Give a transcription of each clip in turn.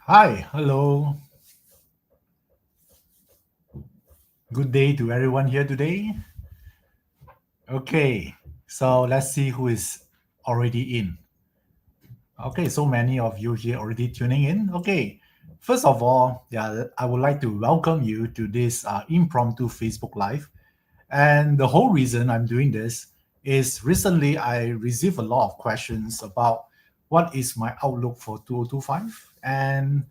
Hi, hello. Good day to everyone here today. Okay, so let's see who is already in. Okay, so many of you here already tuning in. Okay, first of all, yeah, I would like to welcome you to this impromptu Facebook Live. And the whole reason I'm doing this is recently I received a lot of questions about what is my outlook for 2025, and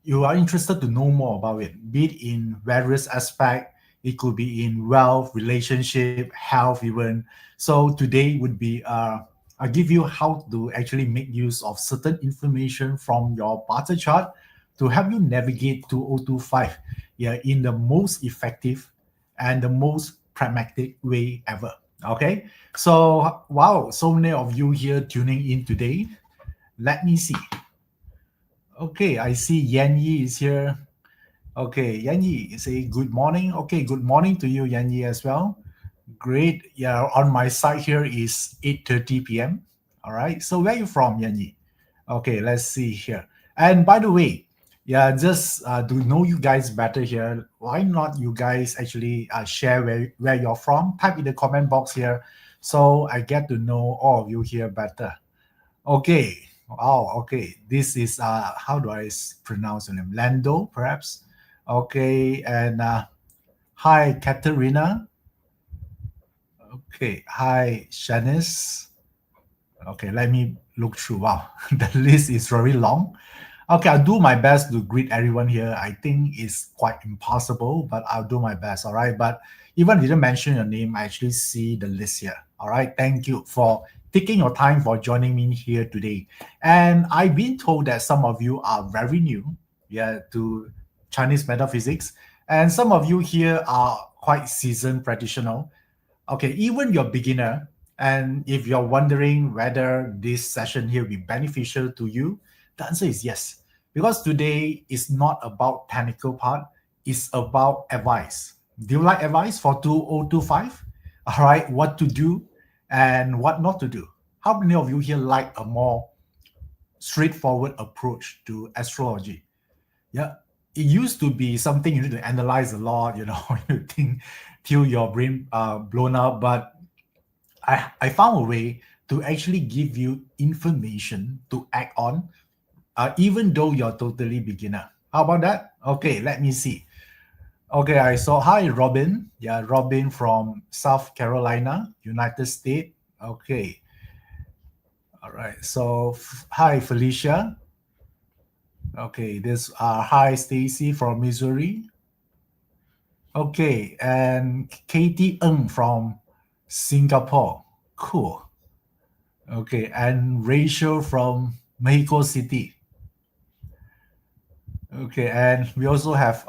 you are interested to know more about it, be it in various aspects. It could be in wealth, relationship, health, even. So today would be I give you how to actually make use of certain information from your barter chart to help you navigate 2025, yeah, in the most effective and the most pragmatic way ever. Okay, so wow, so many of you here tuning in today. Let me see. Okay, I see Yan Yi is here. Okay, Yan Yi, say good morning. Okay, good morning to you, Yan Yi, as well. Great. Yeah, on my side here is 8:30 p.m. All right. So where are you from, Yan Yi? Okay, let's see here. And by the way, yeah, just to know you guys better here, why not you guys actually share where you're from? Type in the comment box here so I get to know all of you here better. Okay. Oh, okay. This is how do I pronounce your name? Lando, perhaps. Okay, and hi, Katerina. Okay, hi, Shanice. Okay, let me look through. Wow, the list is very long. Okay, I'll do my best to greet everyone here. I think it's quite impossible, but I'll do my best. All right. But even if I didn't mention your name, I actually see the list here. All right. Thank you for taking your time for joining me here today. And I've been told that some of you are very new, yeah, to Chinese metaphysics, and some of you here are quite seasoned practitioner. Okay, even you're beginner, and if you're wondering whether this session here will be beneficial to you, the answer is yes. Because today is not about technical part, it's about advice. Do you like advice for 2025? All right, what to do and what not to do. How many of you here like a more straightforward approach to astrology? Yeah, it used to be something you need to analyze a lot, you think till your brain blown up. But I found a way to actually give you information to act on, even though you're totally beginner. How about that? Okay, let me see. Okay, I saw. Hi, Robin. Yeah, Robin from South Carolina, United States. Okay, all right. So, hi, Felicia. Okay, this hi, Stacy from Missouri. Okay, and Katie Ng from Singapore. Cool. Okay, and Rachel from Mexico City. Okay, and we also have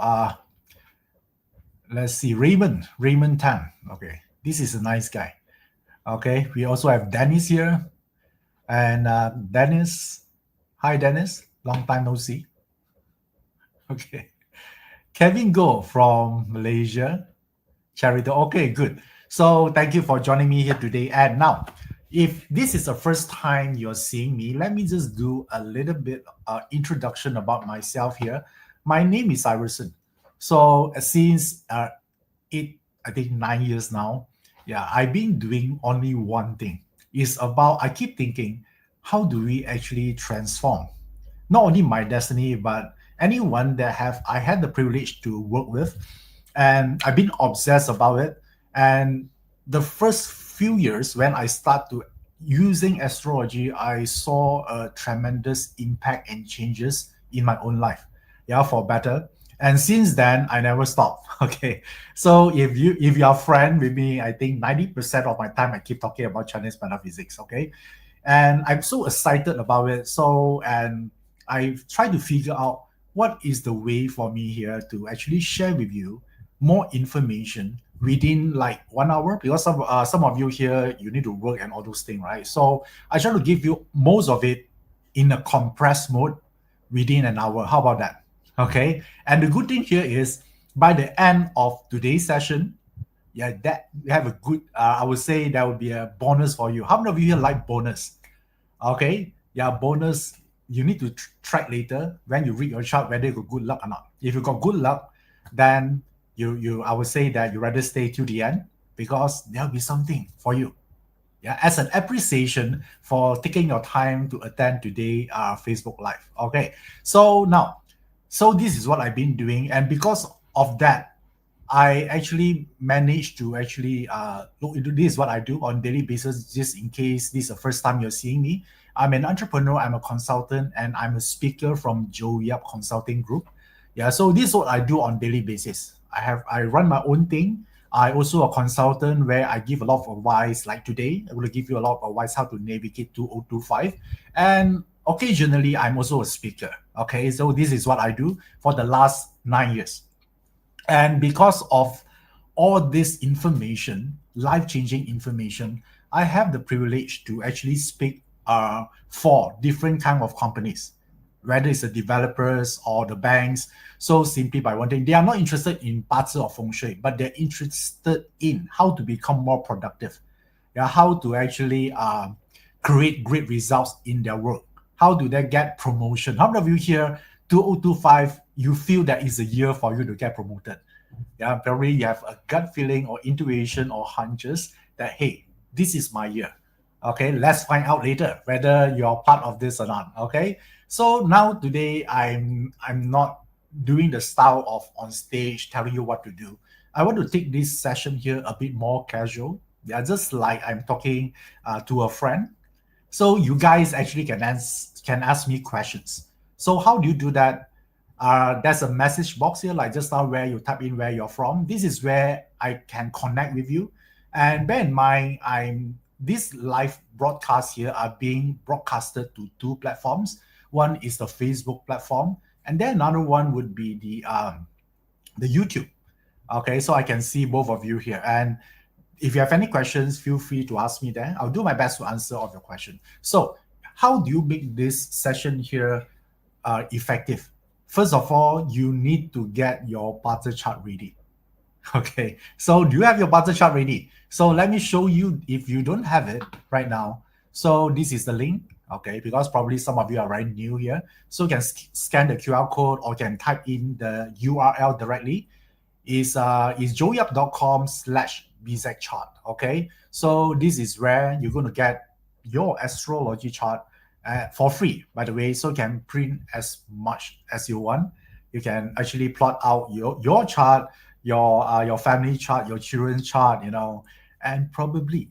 let's see, Raymond Tan. Okay, this is a nice guy. Okay, we also have Dennis here, and Dennis. Hi, Dennis. Long time no see. Okay, Kevin Go from Malaysia. Charity. Okay, good. So thank you for joining me here today. And now, if this is the first time you're seeing me, let me just do a little bit introduction about myself here. My name is Iverson. So since I think 9 years now, yeah, I've been doing only one thing. It's about I keep thinking, how do we actually transform not only my destiny but anyone that have I had the privilege to work with, and I've been obsessed about it. And the first few years when I start to using astrology, I saw a tremendous impact and changes in my own life, yeah, for better. And since then I never stopped. Okay, so if you're a friend with me, I think 90% of my time I keep talking about Chinese metaphysics. Okay, and I'm so excited about it. So, and I've tried to figure out what is the way for me here to actually share with you more information within like 1 hour, because some of you here you need to work and all those things, right? So I try to give you most of it in a compressed mode within an hour. How about that? Okay. And the good thing here is by the end of today's session, yeah, that we have a good. I would say that would be a bonus for you. How many of you here like bonus? Okay, yeah, bonus. you need to track later when you read your chart whether you got good luck or not. If you got good luck, then I would say that you rather stay till the end because there'll be something for you. Yeah, as an appreciation for taking your time to attend today Facebook Live. Okay, so this is what I've been doing, and because of that, I actually managed to actually look into this is what I do on daily basis. Just in case this is the first time you're seeing me, I'm an entrepreneur, I'm a consultant, and I'm a speaker from Joe Yap Consulting Group. Yeah, so this is what I do on daily basis. I run my own thing. I also a consultant where I give a lot of advice. Like today, I will give you a lot of advice how to navigate 2025, and occasionally I'm also a speaker. Okay, so this is what I do for the last 9 years. And because of all this information, life-changing information, I have the privilege to actually speak for different kind of companies, whether it's the developers or the banks. So simply by one thing, they are not interested in parts of Feng Shui, but they're interested in how to become more productive. Yeah, how to actually create great results in their work. How do they get promotion? How many of you here, 2025, you feel that is a year for you to get promoted? Yeah, probably you have a gut feeling or intuition or hunches that, hey, this is my year. Okay, let's find out later whether you're part of this or not. Okay, so now today I'm not doing the style of on stage telling you what to do. I want to take this session here a bit more casual. Yeah, just like I'm talking to a friend. So you guys actually can ask me questions. So how do you do that? There's a message box here, like just now where you type in where you're from. This is where I can connect with you. And bear in mind, this live broadcast here are being broadcasted to two platforms. One is the Facebook platform, and then another one would be the YouTube. Okay, so I can see both of you here. And if you have any questions, feel free to ask me there. I'll do my best to answer all of your questions. So, how do you make this session here effective? First of all, you need to get your barter chart ready. Okay, so do you have your barter chart ready? So let me show you if you don't have it right now. So this is the link, okay, because probably some of you are very new here. So you can scan the QR code or can type in the URL directly. Is joeyup.com/BZ chart. Okay, so this is where you're going to get your astrology chart for free, by the way. So you can print as much as you want. You can actually plot out your chart, your family chart, your children's chart, and probably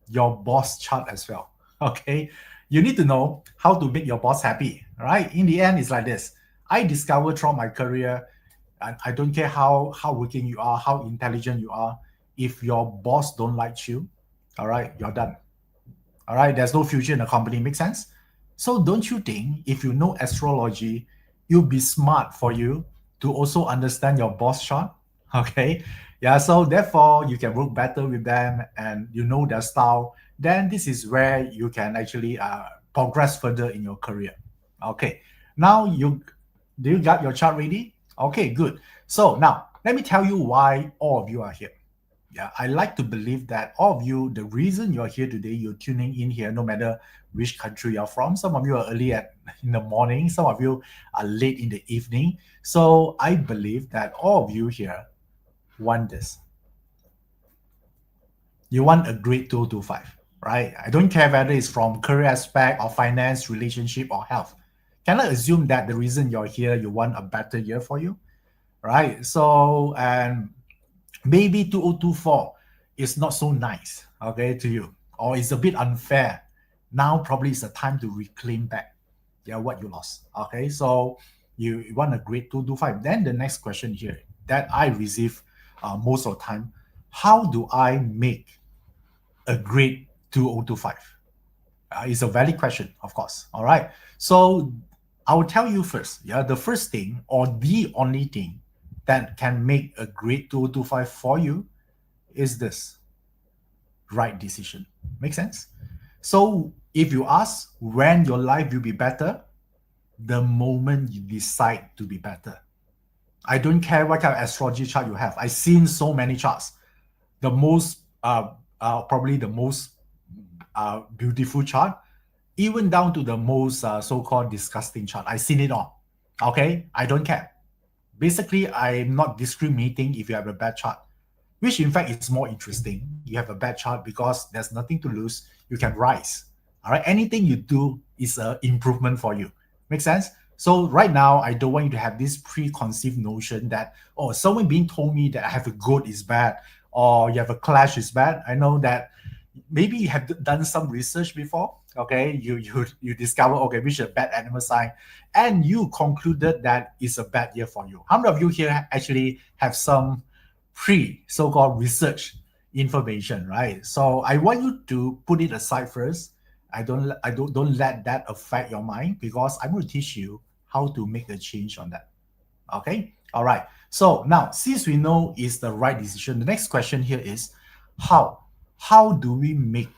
your boss chart as well. Okay, you need to know how to make your boss happy. Right? In the end, it's like this. I discovered throughout my career, and I don't care how working you are, how intelligent you are. If your boss don't like you, all right, you're done. All right, there's no future in the company. Make sense? So don't you think if you know astrology, it'll be smart for you to also understand your boss chart? Okay. Yeah. So therefore, you can work better with them and you know their style. Then this is where you can actually progress further in your career. Okay. Now do you got your chart ready? Okay, good. So now let me tell you why all of you are here. Yeah, I like to believe that all of you, the reason you're here today, you're tuning in here, no matter which country you're from. Some of you are early in the morning, some of you are late in the evening. So I believe that all of you here want this. You want a great 225, right? I don't care whether it's from career aspect or finance, relationship, or health. Can I assume that the reason you're here, you want a better year for you, right? So, and maybe 2024 is not so nice, okay, to you, or it's a bit unfair. Now probably it's the time to reclaim back, what you lost. Okay, so you want a great 225. Then the next question here that I receive most of the time: how do I make a great 2025? It's a valid question, of course. All right, so I will tell you first. The first thing or the only thing that can make a great 2025 for you is this: right decision. Make sense? So if you ask when your life will be better, the moment you decide to be better. I don't care what kind of astrology chart you have. I've seen so many charts. The most probably the most beautiful chart even down to the most so-called disgusting chart. I've seen it all. Okay, I don't care. Basically, I'm not discriminating if you have a bad chart, which in fact is more interesting. You have a bad chart because there's nothing to lose. You can rise. All right, anything you do is an improvement for you. Make sense? So right now, I don't want you to have this preconceived notion that, oh, someone being told me that I have a goat is bad or you have a clash is bad. I know that maybe you have done some research before. Okay, you discover, okay, which is a bad animal sign, and you concluded that it's a bad year for you. How many of you here actually have some so-called research information, right? So I want you to put it aside first. I don't let that affect your mind, because I'm going to teach you how to make a change on that. Okay, all right. So now, since we know it's the right decision, the next question here is how do we make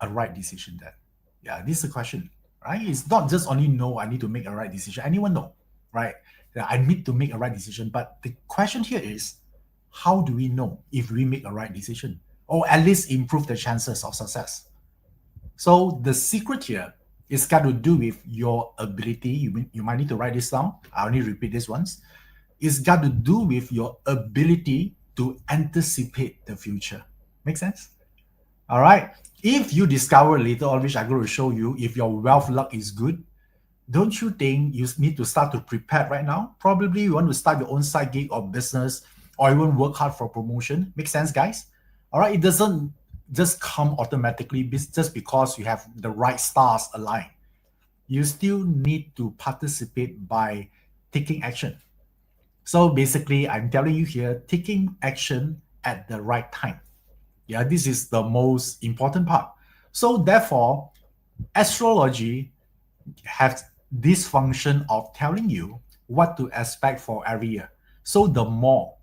a right decision then? Yeah, this is the question, right? It's not just only no, I need to make a right decision. Anyone know, right? Yeah, I need to make a right decision. But the question here is, how do we know if we make a right decision, or at least improve the chances of success? So the secret here is got to do with your ability. You might need to write this down. I only repeat this once. It's got to do with your ability to anticipate the future. Make sense? All right. If you discover later on, which I'm going to show you, if your wealth luck is good, don't you think you need to start to prepare right now? Probably you want to start your own side gig or business, or even work hard for promotion. Make sense, guys? All right. It doesn't just come automatically just because you have the right stars aligned. You still need to participate by taking action. So basically, I'm telling you here, taking action at the right time. Yeah, this is the most important part. So therefore, astrology has this function of telling you what to expect for every year. So the more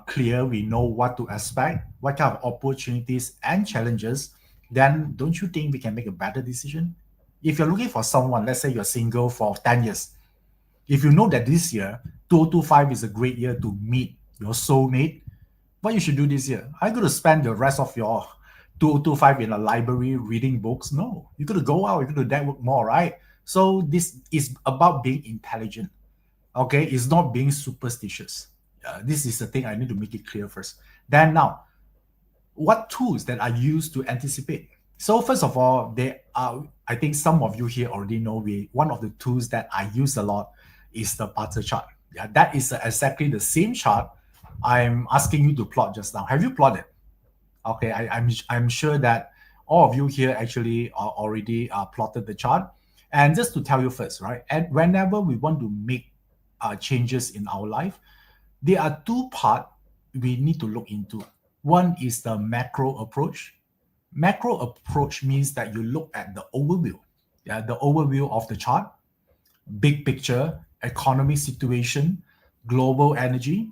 clear we know what to expect, what kind of opportunities and challenges, then don't you think we can make a better decision? If you're looking for someone, let's say you're single for 10 years, if you know that this year, 2025 is a great year to meet your soulmate, what you should do this year? Are you going to spend the rest of your 2025 in a library reading books? No. You're going to go out, you're going to network more, right? So this is about being intelligent. Okay, it's not being superstitious. This is the thing I need to make it clear first. Then now, what tools that are used to anticipate? So first of all, there are, I think some of you here already know, one of the tools that I use a lot is the Barter chart. Yeah, that is exactly the same chart I'm asking you to plot just now. Have you plotted? Okay, I'm sure that all of you here actually are already plotted the chart. And just to tell you first, right? And whenever we want to make changes in our life, there are two parts we need to look into. One is the macro approach. Macro approach means that you look at the overview, yeah, the overview of the chart, big picture, economic situation, global energy.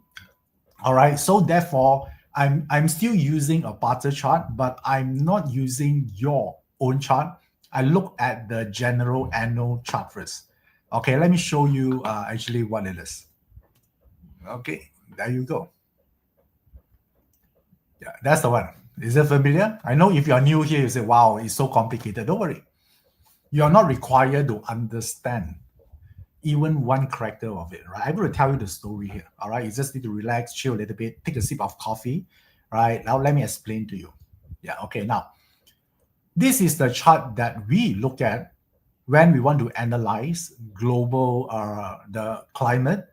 All right. So therefore, I'm still using a barter chart, but I'm not using your own chart. I look at the general annual chart first. Okay, let me show you actually what it is. Okay, there you go. Yeah, that's the one. Is it familiar? I know if you're new here, you say, wow, it's so complicated. Don't worry. You're not required to understand even one character of it, right? I'm going to tell you the story here, all right? You just need to relax, chill a little bit, take a sip of coffee, right? Now let me explain to you. Yeah, okay, now, this is the chart that we look at when we want to analyze global, the climate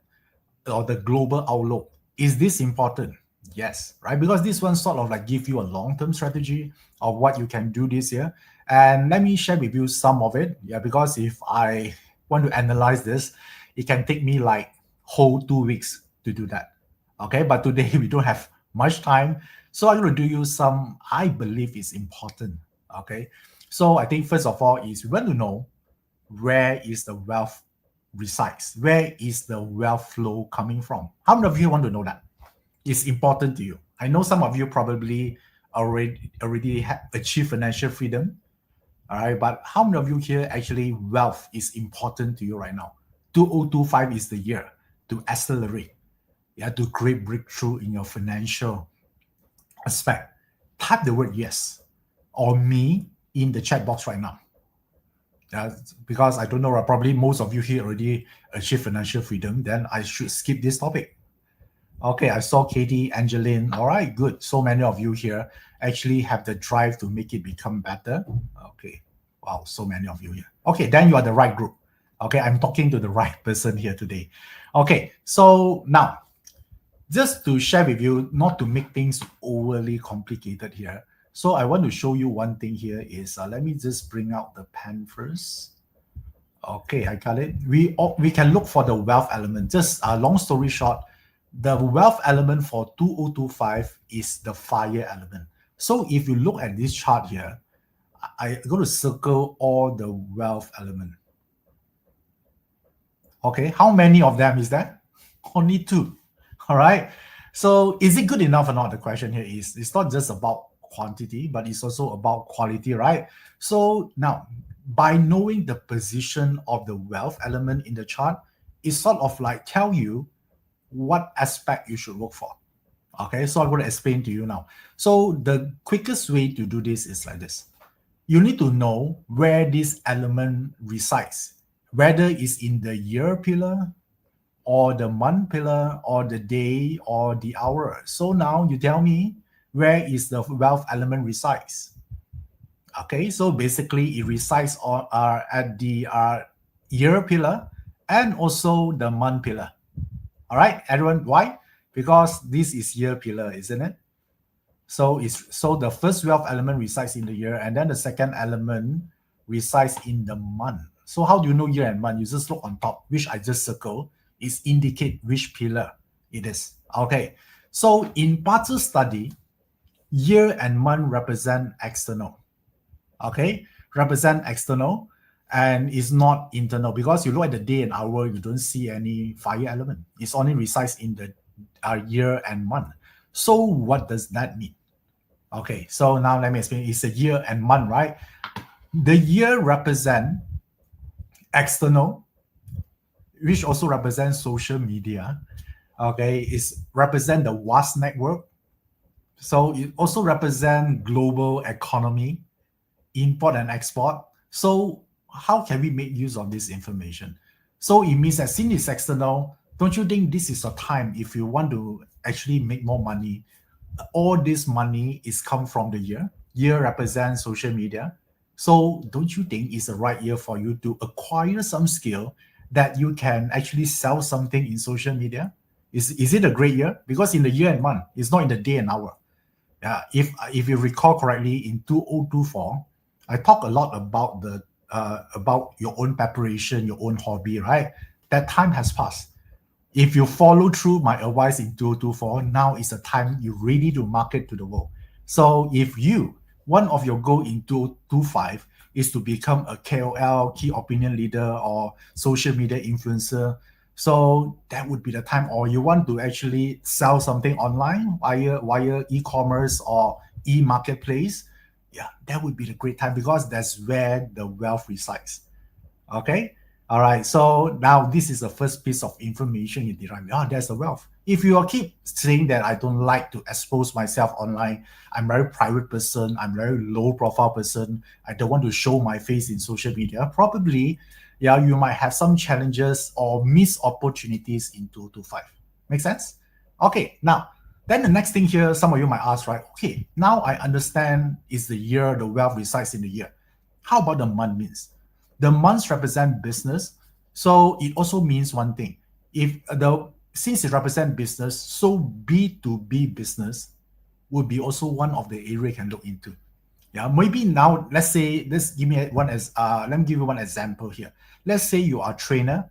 or the global outlook. Is this important? Yes, right? Because this one sort of like give you a long-term strategy of what you can do this year. And let me share with you some of it. Yeah, because if I want to analyze this, it can take me like whole 2 weeks to do that. Okay, but today we don't have much time. So I'm going to do you some I believe is important. Okay. So I think first of all is we want to know where is the wealth resides? Where is the wealth flow coming from? How many of you want to know that? It's important to you. I know some of you probably already have achieved financial freedom. All right, but how many of you here actually wealth is important to you right now? 2025 is the year to accelerate. Yeah, to create breakthrough in your financial aspect. Type the word yes or me in the chat box right now. Because I don't know, probably most of you here already achieved financial freedom, then I should skip this topic. Okay, I saw Katie, Angeline. All right, good. So many of you here actually have the drive to make it become better. Okay, wow, so many of you here. Okay, then you are the right group. Okay, I'm talking to the right person here today. Okay, so now, just to share with you, not to make things overly complicated here. So I want to show you one thing here is, let me just bring out the pen first. Okay, I got it. We can look for the wealth element. Just long story short, the wealth element for 2025 is the fire element. So if you look at this chart here, I'm going to circle all the wealth element. Okay, how many of them is that? Only 2. All right. So is it good enough or not? The question here is, it's not just about quantity, but it's also about quality, right? So now, by knowing the position of the wealth element in the chart, it sort of like tell you what aspect you should look for. Okay, so I'm going to explain to you now. So the quickest way to do this is like this. You need to know where this element resides, whether it's in the year pillar, or the month pillar, or the day, or the hour. So now you tell me, where is the wealth element resides? Okay, so basically it resides on at the year pillar and also the month pillar. All right, everyone, why? Because this is year pillar, isn't it? So the first wealth element resides in the year, and then the second element resides in the month. So how do you know year and month? You just look on top, which I just circled, is indicate which pillar it is. Okay, so in Parter study, year and month represent external. Okay, represent external and is not internal, because you look at the day and hour, you don't see any fire element. It's only resides in the year and month. So what does that mean? Okay, so now let me explain. It's a year and month, right? The year represent external, which also represents social media. Okay, it's represent the vast network. So it also represent global economy, import and export. So how can we make use of this information? So it means that since it's external, don't you think this is a time, if you want to actually make more money, all this money is come from the year. Year represents social media. So don't you think it's the right year for you to acquire some skill that you can actually sell something in social media? Is it a great year? Because in the year and month, it's not in the day and hour. If you recall correctly, in 2024, I talk a lot about about your own preparation, your own hobby, right? That time has passed. If you follow through my advice in 2024, now is the time you're ready to market to the world. So if one of your goal in 2025 is to become a KOL, key opinion leader, or social media influencer, so that would be the time. Or you want to actually sell something online via e-commerce or e-marketplace, yeah, that would be the great time, because that's where the wealth resides. Okay. All right. So now this is the first piece of information you derive. There's the wealth. If you keep saying that I don't like to expose myself online, I'm a very private person, I'm a very low profile person, I don't want to show my face in social media, probably, you might have some challenges or missed opportunities in 2025. Make sense? Okay. Now, then the next thing here, some of you might ask, right? Okay, now I understand is the year, the wealth resides in the year. How about the month means? The months represent business, so it also means one thing. Since it represents business, so B2B business would be also one of the area you can look into. Yeah, maybe now let me give you one example here. Let's say you are a trainer.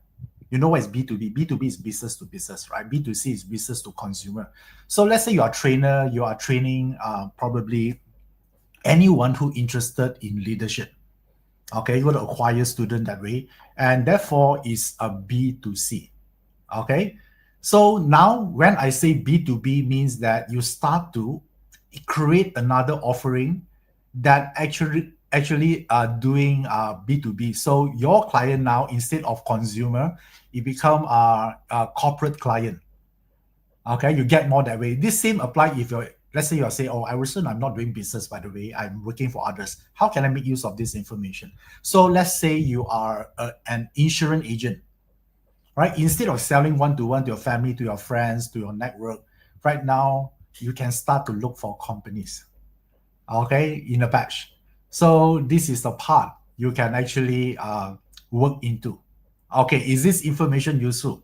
You know what is B2B? B2B is business to business, right? B2C is business to consumer. So let's say you are a trainer, you are training probably anyone who interested in leadership. Okay, you want to acquire student that way, and therefore is a B2C. Okay, so now when I say B2B means that you start to create another offering that actually doing B2B. So your client now, instead of consumer, it become a corporate client. Okay, you get more that way. This same apply if you're, let's say you are saying, oh, I'm not doing business, by the way, I'm working for others. How can I make use of this information? So let's say you are an insurance agent, right? Instead of selling one-to-one to your family, to your friends, to your network, right now, you can start to look for companies, okay, in a batch. So this is the part you can actually work into. Okay, is this information useful?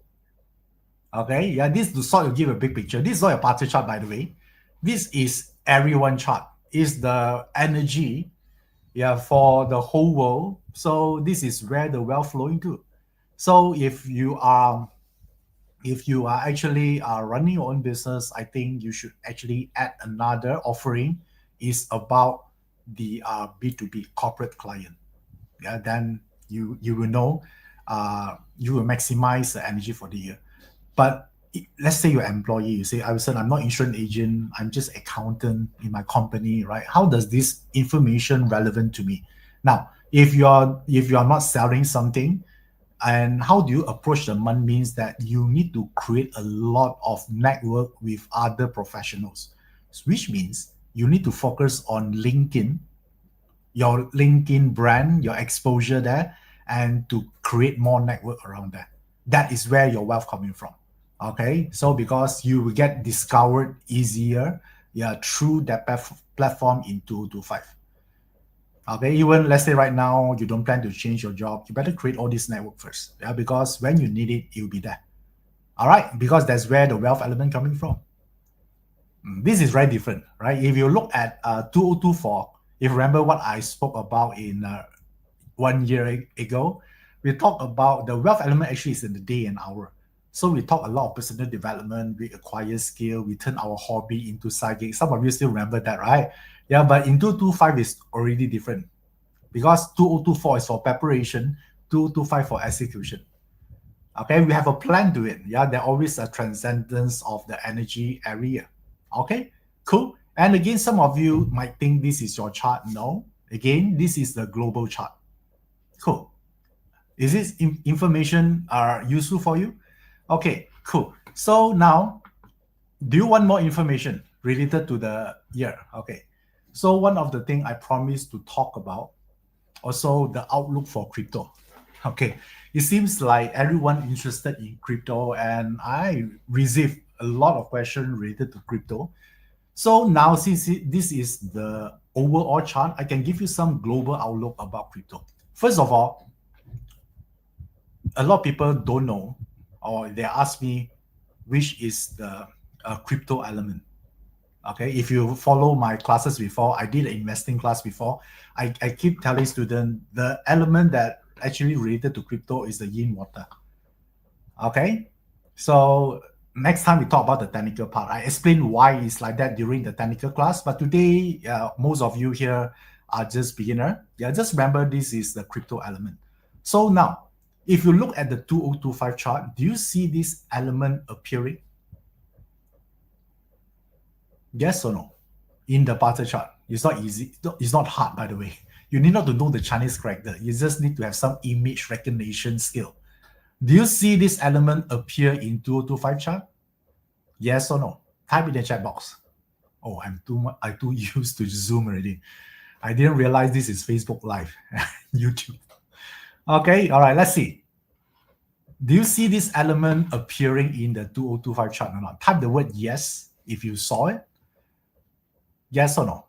Okay, yeah, this to sort of give a big picture. This is not a party chart, by the way. This is everyone chart. Is the energy, yeah, for the whole world. So this is where the wealth flowing to. So if you are actually running your own business, I think you should actually add another offering is about the B2B corporate client. Yeah, then you will know you will maximize the energy for the year. But let's say you're an employee, you say, I'm not insurance agent, I'm just accountant in my company, right? How does this information relevant to me? Now, if you're not selling something, and how do you approach the month means that you need to create a lot of network with other professionals, which means you need to focus on LinkedIn, your LinkedIn brand, your exposure there, and to create more network around that. That is where your wealth coming from. Okay, so because you will get discovered easier, yeah, through that platform in 225. Okay, even let's say right now you don't plan to change your job, you better create all this network first. Yeah, because when you need it, you'll be there. All right, because that's where the wealth element coming from. This is very different, right? If you look at 2024, if you remember what I spoke about in 1 year ago, we talked about the wealth element actually is in the day and hour. So we talk a lot of personal development, we acquire skill, we turn our hobby into side gig. Some of you still remember that, right? Yeah, but in 225 is already different because 2024 is for preparation, 225 for execution. Okay, we have a plan to it. Yeah, there's always a transcendence of the energy area. Okay, cool. And again, some of you might think this is your chart. No, again, this is the global chart. Cool. Is this information useful for you? Okay, cool. So now, do you want more information related to the year? Okay. So one of the things I promised to talk about, also the outlook for crypto. Okay. It seems like everyone interested in crypto, and I received a lot of questions related to crypto. So now, since this is the overall chart, I can give you some global outlook about crypto. First of all, a lot of people don't know, or they ask me, which is the crypto element. Okay, if you follow my classes before, I did an investing class before. I keep telling students the element that actually related to crypto is the yin water. Okay, so next time we talk about the technical part. I explain why it's like that during the technical class. But today, most of you here are just beginner. Yeah, just remember this is the crypto element. So now, if you look at the 2025 chart, do you see this element appearing? Yes or no? In the bar chart. It's not easy. It's not hard, by the way. You need not to know the Chinese character. You just need to have some image recognition skill. Do you see this element appear in 2025 chart? Yes or no? Type in the chat box. Oh, I'm too used to Zoom already. I didn't realize this is Facebook Live, YouTube. Okay, all right, let's see. Do you see this element appearing in the 2025 chart or not? Type the word yes if you saw it. Yes or no?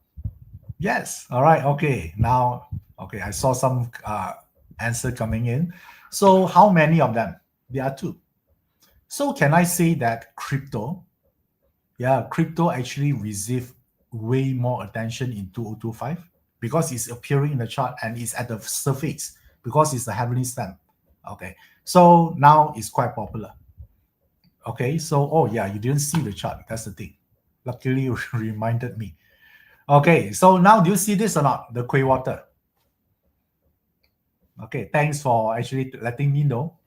Yes. All right. Okay. Now, okay, I saw some answer coming in. So how many of them? There are two. So can I say that crypto actually received way more attention in 2025 because it's appearing in the chart and it's at the surface because it's the heavenly stamp. Okay. So now it's quite popular. Okay. So, oh yeah, you didn't see the chart. That's the thing. Luckily, you reminded me. Okay, so now do you see this or not? The Quay water. Okay, thanks for actually letting me know.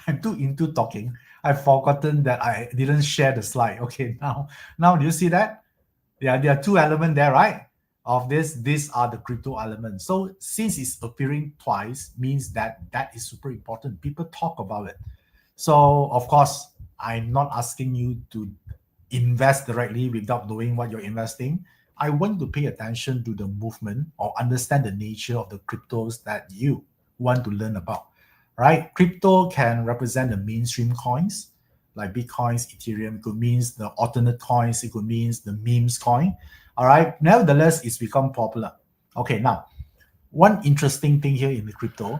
I'm too into talking. I've forgotten that I didn't share the slide. Okay, now do you see that? Yeah, there are two elements there, right? Of this, these are the crypto elements. So since it's appearing twice, means that is super important. People talk about it. So of course, I'm not asking you to invest directly without knowing what you're investing, I want to pay attention to the movement or understand the nature of the cryptos that you want to learn about, right? Crypto can represent the mainstream coins like Bitcoins, Ethereum. It could mean the alternate coins. It could mean the memes coin. All right. Nevertheless, it's become popular. Okay. Now, one interesting thing here in the crypto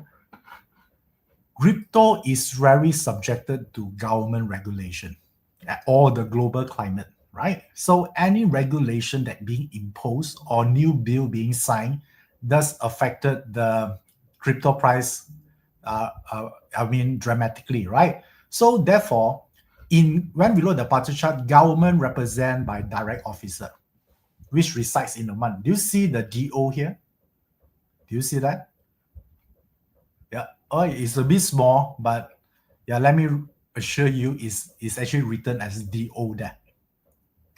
is very subjected to government regulation or the global climate, right? So any regulation that being imposed or new bill being signed does affected the crypto price, dramatically, right? So therefore, in when we look at the party chart, government represented by direct officer, which resides in the month. Do you see the DO here? Do you see that? Yeah. Oh, it's a bit small, but yeah, let me assure you, it's actually written as DO there.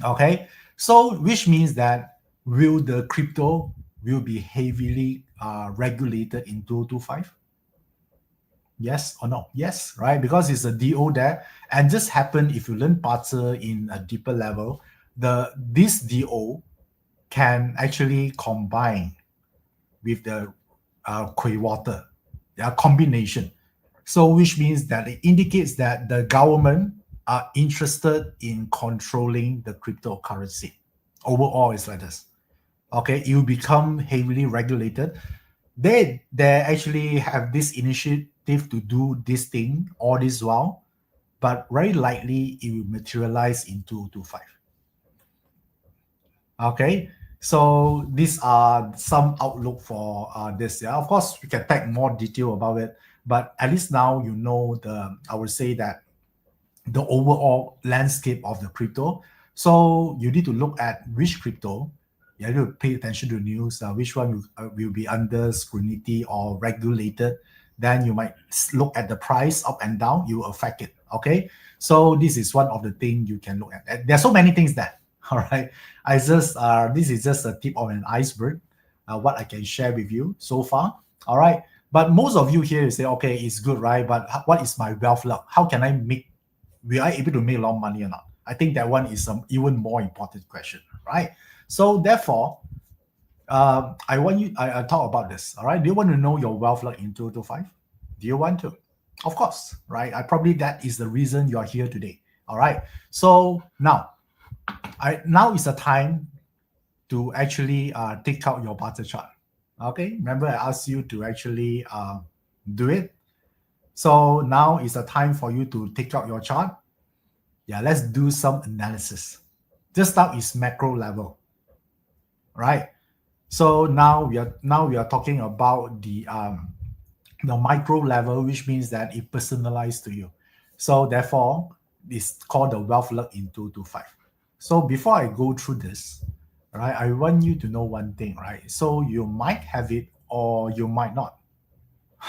Okay. So which means that will the crypto will be heavily regulated in 2025? Yes or no? Yes, right? Because it's a DO there. And just happen if you learn Parser in a deeper level, this DO can actually combine with the Kui water, combination. So which means that it indicates that the government are interested in controlling the cryptocurrency. Overall, it's like this. Okay, it will become heavily regulated. They actually have this initiative to do this thing all this while, but very likely it will materialize in 2025. Okay, so these are some outlook for this. Yeah, of course, we can take more detail about it, but at least now you know I would say that the overall landscape of the crypto. So you need to look at which crypto. You need to pay attention to news. Which one will be under scrutiny or regulated. Then you might look at the price up and down. You affect it. Okay. So this is one of the things you can look at. There's so many things that. All right. This is just a tip of an iceberg. What I can share with you so far. All right. But most of you here say, okay, it's good, right? But what is my wealth level? How can I make? We are able to make a lot of money or not? I think that one is some even more important question, right? So therefore, I want you. I talk about this. All right. Do you want to know your wealth like in 2025? Do you want to? Of course, right? I probably that is the reason you are here today. All right. So now is the time to actually take out your barter chart. Okay. Remember, I asked you to actually do it. So now is the time for you to take out your chart. Yeah, let's do some analysis. This now is macro level, right? So now we are talking about the micro level, which means that it personalized to you. So therefore, it's called the wealth luck in 225. So before I go through this, right, I want you to know one thing, right? So you might have it or you might not.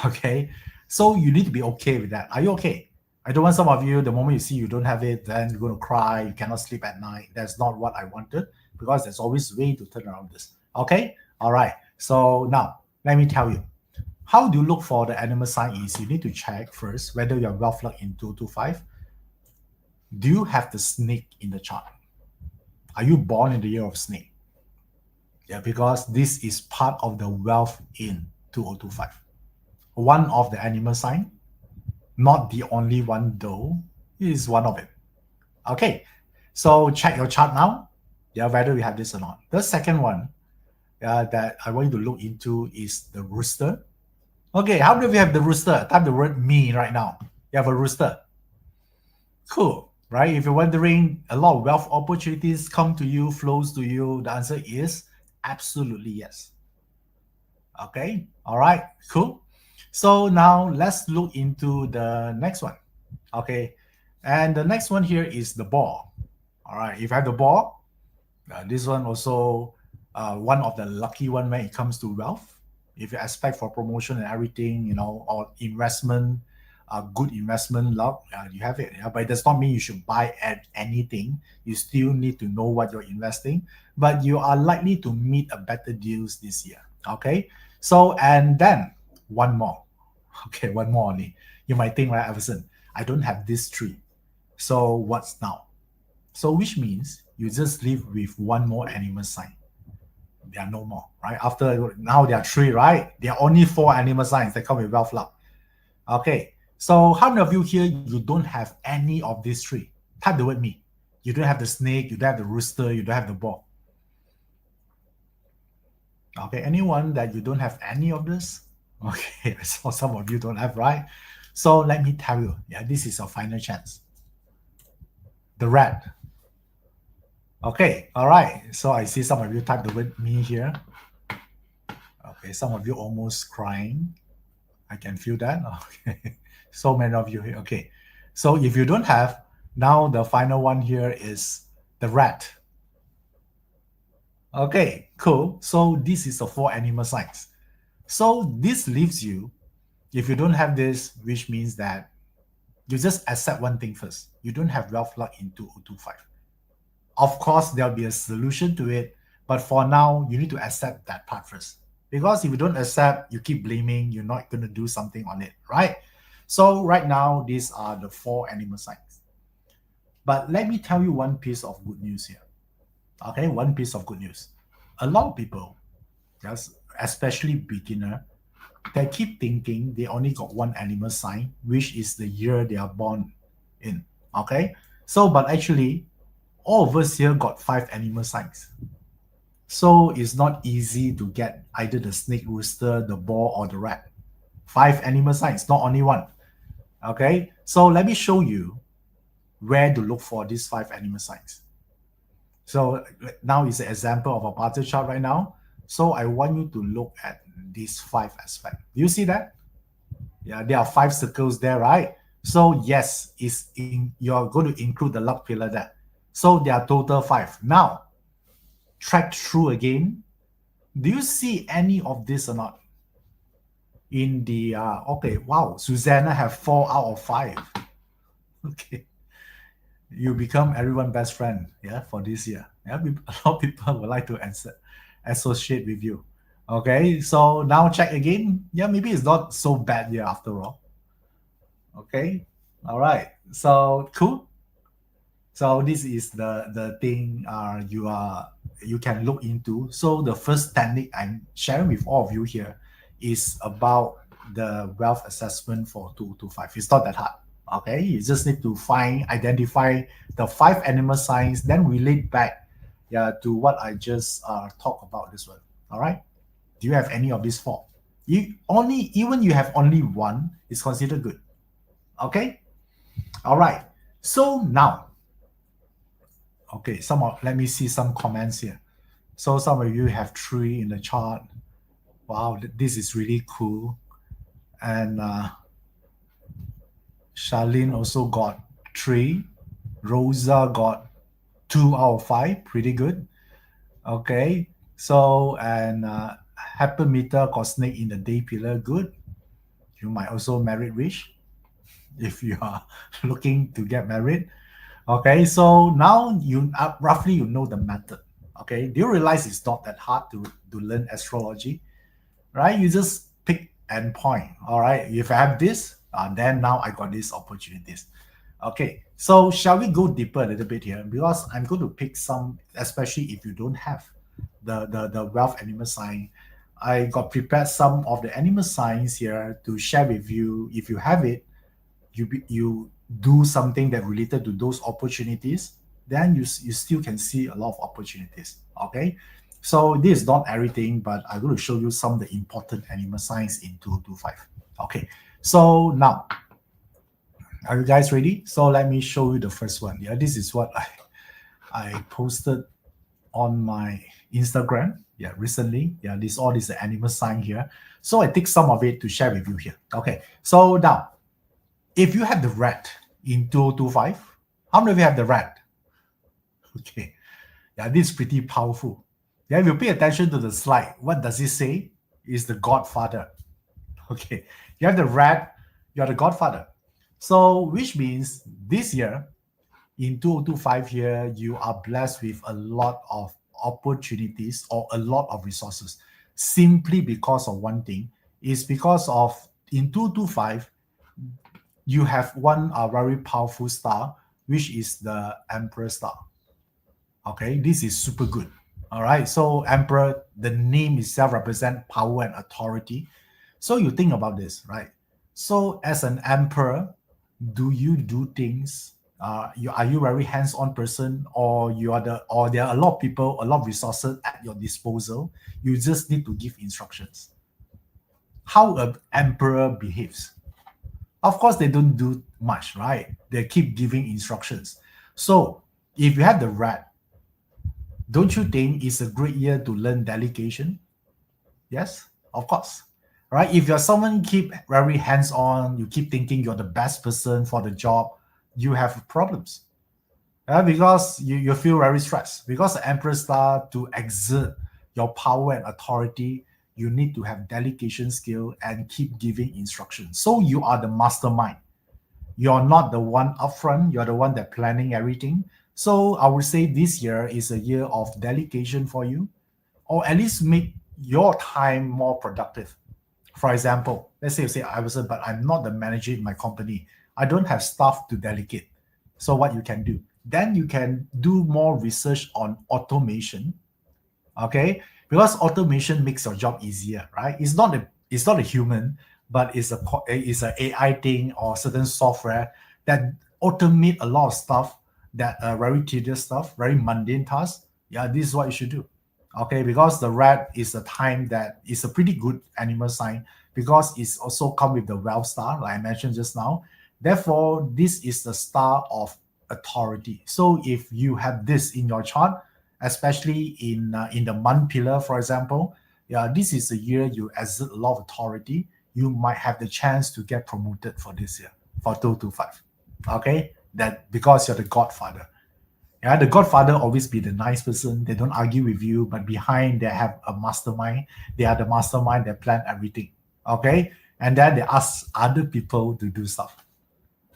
Okay. So you need to be okay with that. Are you okay? I don't want some of you, the moment you see you don't have it, then you're going to cry, you cannot sleep at night. That's not what I wanted, because there's always a way to turn around this. Okay? All right. So now, let me tell you. How do you look for the animal sign is you need to check first whether you're wealth luck in 225. Do you have the snake in the chart? Are you born in the year of snake? Yeah, because this is part of the wealth in 2025. One of the animal sign, not the only one though, is one of it. Okay, so check your chart now. Yeah, whether you have this or not. The second one that I want you to look into is the rooster. Okay, how many of you have the rooster? Type the word me right now. You have a rooster. Cool, right? If you're wondering, a lot of wealth opportunities come to you, flows to you, the answer is absolutely yes. Okay, all right, cool. So now let's look into the next one. Okay, and the next one here is the ball. All right, if you have the ball, this one also one of the lucky one when it comes to wealth. If you expect for promotion and everything, or investment, good investment luck, you have it. Yeah? But it does not mean you should buy at anything. You still need to know what you're investing, but you are likely to meet a better deals this year. Okay, so and then one more. Okay, one more only. You might think, right, Everson, I don't have this three. So what's now? So which means you just live with one more animal sign. There are no more, right? After now there are three, right? There are only four animal signs that come with wealth luck. Okay. So how many of you here, you don't have any of these three? Type the word me. You don't have the snake, you don't have the rooster, you don't have the ball. Okay, anyone that you don't have any of this? Okay, so some of you don't have, right? So let me tell you, yeah, this is your final chance. The rat. Okay, all right. So I see some of you type the word me here. Okay, some of you almost crying. I can feel that. Okay, so many of you here. Okay, so if you don't have, now the final one here is the rat. Okay, cool. So this is the four animal signs. So this leaves you, if you don't have this, which means that you just accept one thing first. You don't have wealth luck in 2025. Of course, there'll be a solution to it, but for now, you need to accept that part first. Because if you don't accept, you keep blaming, you're not going to do something on it, right? So right now, these are the four animal signs. But let me tell you one piece of good news here. Okay, one piece of good news. A lot of people, yes, especially beginner, they keep thinking they only got one animal sign, which is the year they are born in. Okay, so but actually, all of us here got 5 animal signs. So it's not easy to get either the snake, rooster, the boar, or the rat. 5 animal signs, not only one. Okay, so let me show you where to look for these 5 animal signs. So now is an example of a party chart right now. So I want you to look at these 5 aspects. Do you see that? Yeah, there are 5 circles there, right? So yes, you're going to include the luck pillar there. So there are total 5. Now, track through again. Do you see any of this or not? In the, okay, wow, Susanna have 4 out of 5. Okay. You become everyone's best friend, yeah, for this year. Yeah, a lot of people would like to associate with you. Okay, so now check again. Yeah, maybe it's not so bad here after all. Okay, all right. So cool. So this is the thing you can look into. So the first technique I'm sharing with all of you here is about the wealth assessment for 225. It's not that hard. Okay, you just need to identify the 5 animal signs, then relate back, yeah, to what I just talked about this one. All right. Do you have any of these 4? Even you have only one, is considered good. Okay. All right. So now, okay, let me see some comments here. So some of you have 3 in the chart. Wow, this is really cool. And Charlene also got 3. Rosa got 2 out of 5. Pretty good. Okay. So, and Happy Meter got snake in the day pillar. Good. You might also marry rich if you are looking to get married. Okay. So now you roughly you know the method. Okay. Do you realize it's not that hard to learn astrology? Right? You just pick and point. All right. If I have this, then now I got these opportunities. Okay, so shall we go deeper a little bit here? Because I'm going to pick some, especially if you don't have the wealth animal sign. I got prepared some of the animal signs here to share with you. If you have it, you do something that related to those opportunities, then you still can see a lot of opportunities. Okay, so this is not everything, but I'm going to show you some of the important animal signs in 225. Okay, so now, are you guys ready? So let me show you the first one. Yeah, this is what I posted on my Instagram. Yeah, recently. Yeah, all this animal sign here. So I take some of it to share with you here. Okay, so now, if you have the rat in 2025, how many of you have the rat? Okay, yeah, this is pretty powerful. Yeah, if you pay attention to the slide, what does it say? It's the Godfather. Okay, you have the rat, you are the Godfather. So, which means this year, in 2025 here, you are blessed with a lot of opportunities or a lot of resources. Simply because of one thing, is because of in 225, you have one very powerful star, which is the Emperor star. Okay, this is super good. All right, so emperor, the name itself represent power and authority. So you think about this, right? So as an emperor, do you do things? Are you very hands-on person, or you are the or there are a lot of people, a lot of resources at your disposal? You just need to give instructions. How an emperor behaves. Of course, they don't do much, right? They keep giving instructions. So if you have the rat, don't you think it's a great year to learn delegation? Yes, of course. Right? If you're someone keep very hands-on, you keep thinking you're the best person for the job, you have problems. Because you feel very stressed. Because the emperor star, to exert your power and authority, you need to have delegation skill and keep giving instructions. So you are the mastermind. You're not the one upfront, you're the one that planning everything. So I would say this year is a year of delegation for you, or at least make your time more productive. For example, let's say you say, I was, but I'm not the manager in my company. I don't have staff to delegate. So what you can do, then you can do more research on automation. Okay, because automation makes your job easier, right? It's not a human, but it's a AI thing or certain software that automate a lot of stuff, that very tedious stuff, very mundane tasks. Yeah, this is what you should do. Okay, because the rat is a time that is a pretty good animal sign, because it's also come with the wealth star, like I mentioned just now. Therefore, this is the star of authority. So if you have this in your chart, especially in the month pillar, for example, yeah, this is a year you exert a lot of authority. You might have the chance to get promoted for this year, for 225. Okay, that because you're the godfather. Yeah, the godfather always be the nice person. They don't argue with you, but behind they have a mastermind. They are the mastermind that plan everything. Okay, and then they ask other people to do stuff.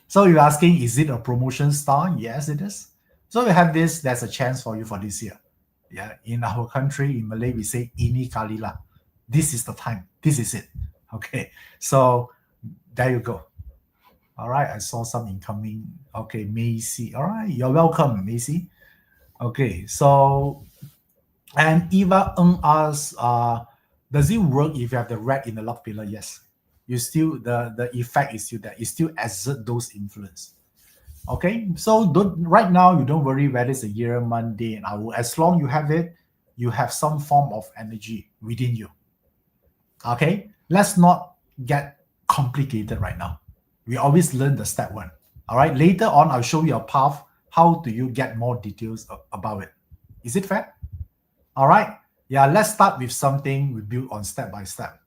So you're asking, is it a promotion star? Yes, it is. So we have this. There's a chance for you for this year. Yeah, in our country, in Malay, we say ini kalila. This is the time. This is it. Okay, so there you go. All right, I saw some incoming. Okay, Macy. All right, you're welcome, Macy. Okay, so and Eva Ng asks, does it work if you have the rat in the luck pillar? Yes. You still the effect is still there. It still exert those influence. Okay, so don't right now you don't worry whether it's a year, month, day, and hour. As long you have it, you have some form of energy within you. Okay, let's not get complicated right now. We always learn the step one. All right, later on I'll show you a path. How do you get more details about it? Is it fair? All right. Yeah, let's start with something we build on step by step.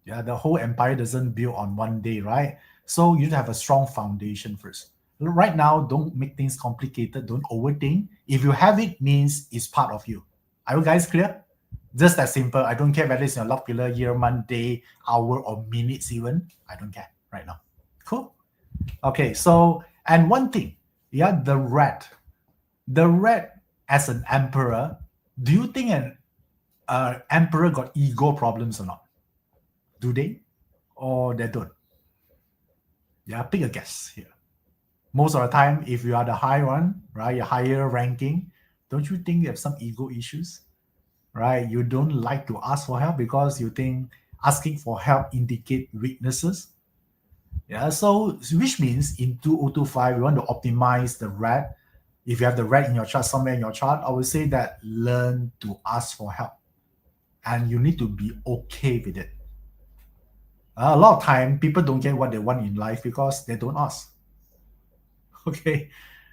Yeah, the whole empire doesn't build on one day, right? So you need to have a strong foundation first. Right now, don't make things complicated. Don't overthink. If you have it, means it's part of you. Are you guys clear? Just that simple. I don't care whether it's your luck pillar, year, month, day, hour, or minutes even. I don't care right now. Cool. Okay, so, and one thing, yeah, the rat. The rat as an emperor, do you think an emperor got ego problems or not? Do they? Or they don't? Yeah, pick a guess here. Most of the time, if you are the high one, right, you're higher ranking, don't you think you have some ego issues? Right? You don't like to ask for help because you think asking for help indicate weaknesses. Yeah, so which means in 2025, you want to optimize the rat. If you have the rat in your chart, somewhere in your chart, I would say that learn to ask for help. And you need to be okay with it. A lot of time, people don't get what they want in life because they don't ask. Okay.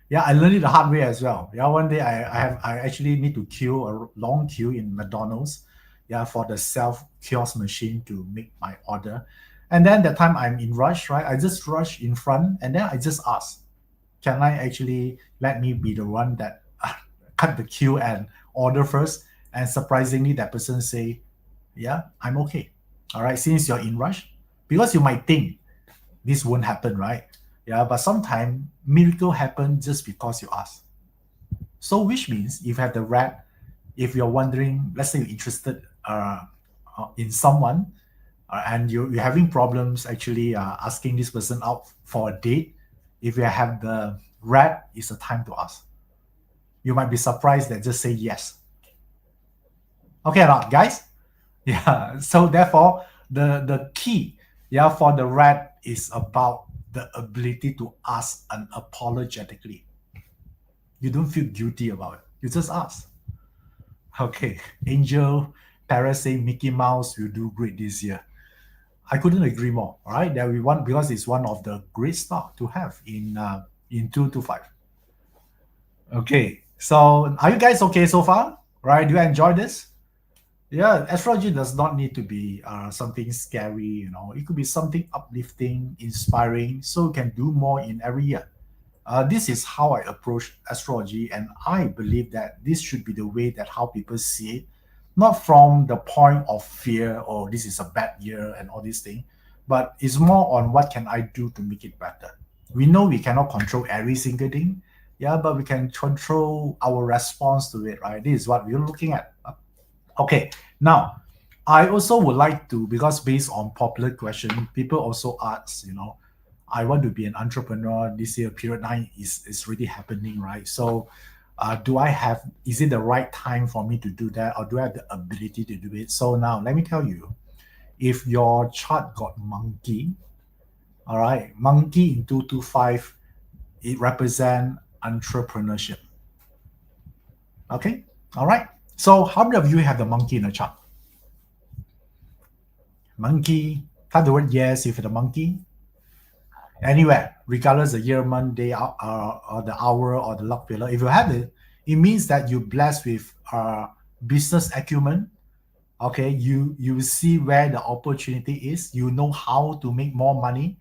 Yeah, I learned it the hard way as well. Yeah, one day I actually need to queue a long queue in McDonald's, yeah, for the self kiosk machine to make my order. And then that time I'm in rush, right? I just rush in front and then I just ask, can I actually let me be the one that cut the queue and order first? And surprisingly, that person say, yeah, I'm okay. All right, since you're in rush, because you might think this won't happen, right? Yeah, but sometimes miracle happen just because you ask. So which means if you have the rat, if you're wondering, let's say you're interested in someone, and you're having problems actually asking this person out for a date, if you have the rat, it's a time to ask. You might be surprised that just say yes. Okay or not, guys? Yeah. So therefore, the key, yeah, for the red is about the ability to ask unapologetically. You don't feel guilty about it. You just ask. Okay. Angel, Paris say Mickey Mouse will do great this year. I couldn't agree more. All right, that we want because it's one of the great stock to have in 2 to 5. Okay, so are you guys okay so far? Right? Do you enjoy this? Yeah, astrology does not need to be something scary. It could be something uplifting, inspiring, so you can do more in every year. This is how I approach astrology, and I believe that this should be the way that how people see it, not from the point of fear or this is a bad year and all these things, but it's more on what can I do to make it better. We know we cannot control every single thing, yeah, but we can control our response to it, right? This is what we're looking at. Okay, now I also would like to, because based on popular question, people also ask, I want to be an entrepreneur this year. Period 9 is really happening, right? So, is it the right time for me to do that, or do I have the ability to do it? So now, let me tell you, if your chart got monkey, all right, monkey in 2 to 5, it represent entrepreneurship. Okay, all right. So how many of you have the monkey in the chart? Monkey. Type the word yes if it's a monkey. Anywhere, regardless the year, month, day, or the hour, or the luck pillar. If you have it, it means that you're blessed with business acumen. Okay, you see where the opportunity is. You know how to make more money,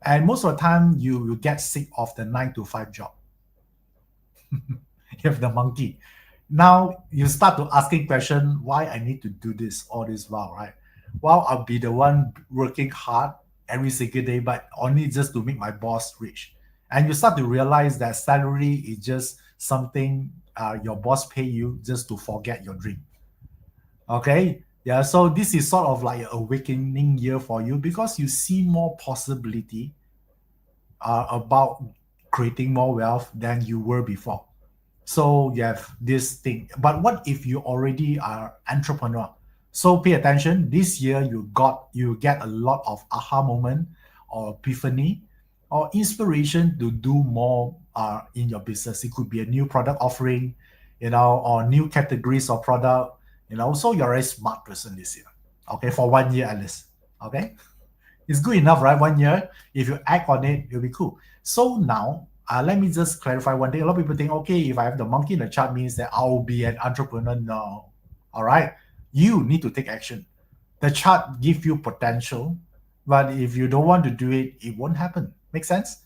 and most of the time you will get sick of the 9 to 5 job. You have the monkey. Now you start to asking question why I need to do this all this while, right? Well, I'll be the one working hard every single day, but only just to make my boss rich. And you start to realize that salary is just something your boss pay you just to forget your dream. Okay, yeah. So this is sort of like an awakening year for you because you see more possibility about creating more wealth than you were before. So you have this thing. But what if you already are entrepreneur? So pay attention. This year you get a lot of aha moment or epiphany or inspiration to do more in your business. It could be a new product offering, or new categories of product. So you're a smart person this year. Okay, for 1 year at least. Okay, it's good enough, right? 1 year. If you act on it, it'll be cool. So now let me just clarify one thing. A lot of people think, okay, if I have the monkey in the chart means that I'll be an entrepreneur. No. All right. You need to take action. The chart gives you potential, but if you don't want to do it, it won't happen. Make sense?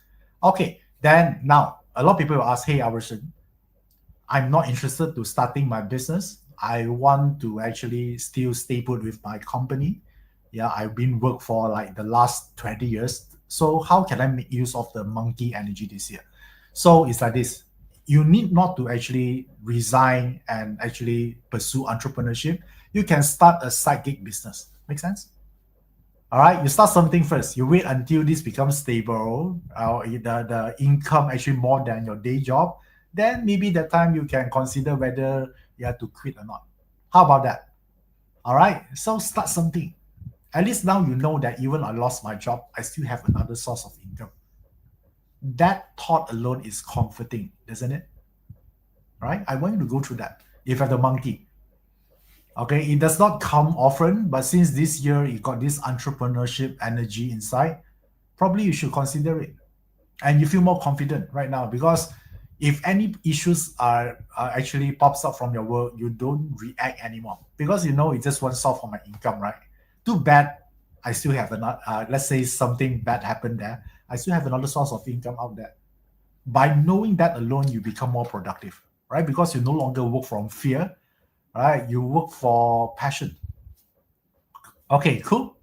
Okay. Then now, a lot of people will ask, hey, Alberson, I'm not interested to starting my business. I want to actually still stay put with my company. Yeah, I've been work for like the last 20 years. So how can I make use of the monkey energy this year? So it's like this. You need not to actually resign and actually pursue entrepreneurship. You can start a side gig business. Make sense? All right, you start something first. You wait until this becomes stable, the income actually more than your day job. Then maybe that time you can consider whether you have to quit or not. How about that? All right, so start something. At least now you know that even I lost my job, I still have another source of income. That thought alone is comforting, isn't it? Right? I want you to go through that. If you have the monkey, okay, it does not come often, but since this year you got this entrepreneurship energy inside, probably you should consider it. And you feel more confident right now because if any issues are actually pops up from your work, you don't react anymore because it's just one source for my income, right? Too bad. I still have another. Let's say something bad happened there. I still have another source of income out there. By knowing that alone, you become more productive, right? Because you no longer work from fear, right? You work for passion. Okay, cool.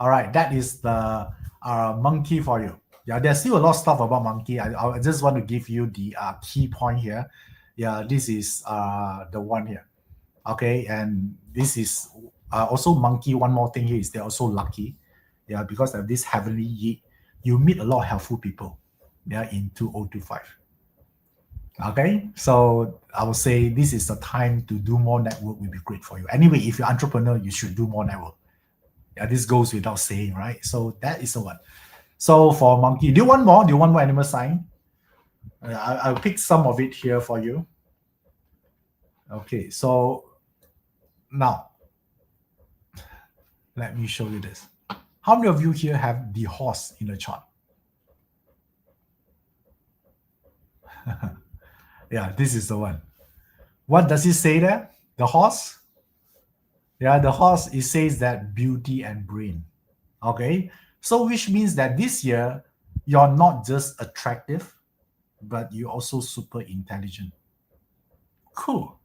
All right, that is the monkey for you. Yeah, there's still a lot of stuff about monkey. I just want to give you the key point here. Yeah, this is the one here. Okay, and this is also monkey. One more thing here is they're also lucky. Yeah, because of this heavenly yi, you meet a lot of helpful people. Yeah, in 2025. Okay, so I would say this is the time to do more network will be great for you. Anyway, if you're entrepreneur, you should do more network. Yeah, this goes without saying, right? So that is the one. So for monkey, do you want more? Do you want more animal sign? I'll pick some of it here for you. Okay, so now let me show you this. How many of you here have the horse in the chart? Yeah, this is the one. What does it say there? The horse? Yeah, the horse, it says that beauty and brain. Okay, so which means that this year you're not just attractive, but you're also super intelligent. Cool,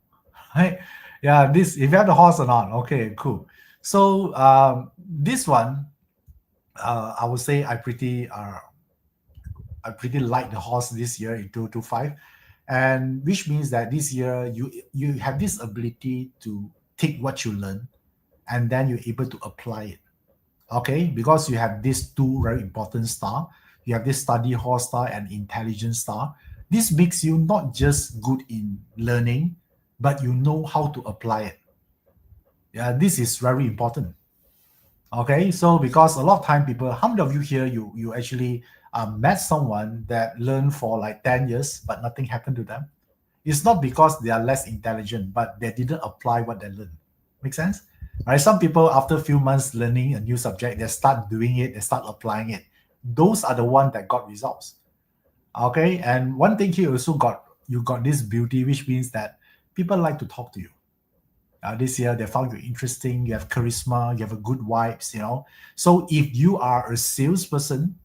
right? Yeah, this if you have the horse or not. Okay, cool. So this one, I would say I pretty like the horse this year in 225, and which means that this year you have this ability to take what you learn, and then you're able to apply it. Okay, because you have these two very important star. You have this study hall star and intelligence star. This makes you not just good in learning, but you know how to apply it. Yeah, this is very important. Okay, so because a lot of time people, how many of you here you actually met someone that learned for like 10 years but nothing happened to them? It's not because they are less intelligent, but they didn't apply what they learned. Make sense? Right? Some people after a few months learning a new subject, they start doing it, they start applying it. Those are the ones that got results. Okay, and one thing here also got this beauty, which means that people like to talk to you. This year they found you interesting, you have charisma, you have a good vibes, you know. So if you are a salesperson,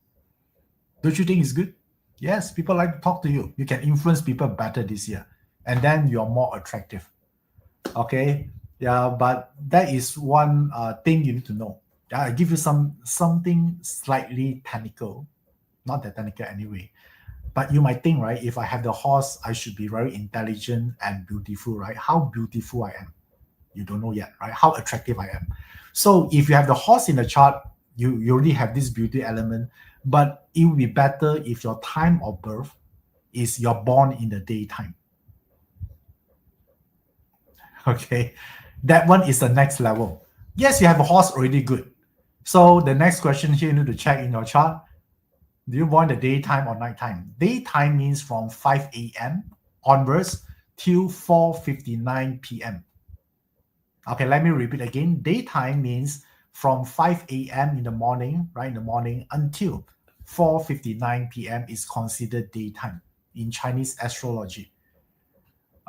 don't you think it's good? Yes, people like to talk to you. You can influence people better this year, and then you're more attractive. Okay, yeah, but that is one thing you need to know. Yeah, I give you something slightly technical, not that technical anyway. But you might think, right? If I have the horse, I should be very intelligent and beautiful, right? How beautiful I am, you don't know yet, right? How attractive I am. So if you have the horse in the chart, you already have this beauty element, but it would be better if your time of birth is you're born in the daytime. Okay, that one is the next level. Yes, you have a horse already good. So the next question here, you need to check in your chart. Do you born the daytime or nighttime? Daytime means from 5 a.m. onwards till 4:59 p.m. Okay, let me repeat again. Daytime means from 5 a.m. in the morning, right in the morning, until 4:59 p.m. is considered daytime in Chinese astrology.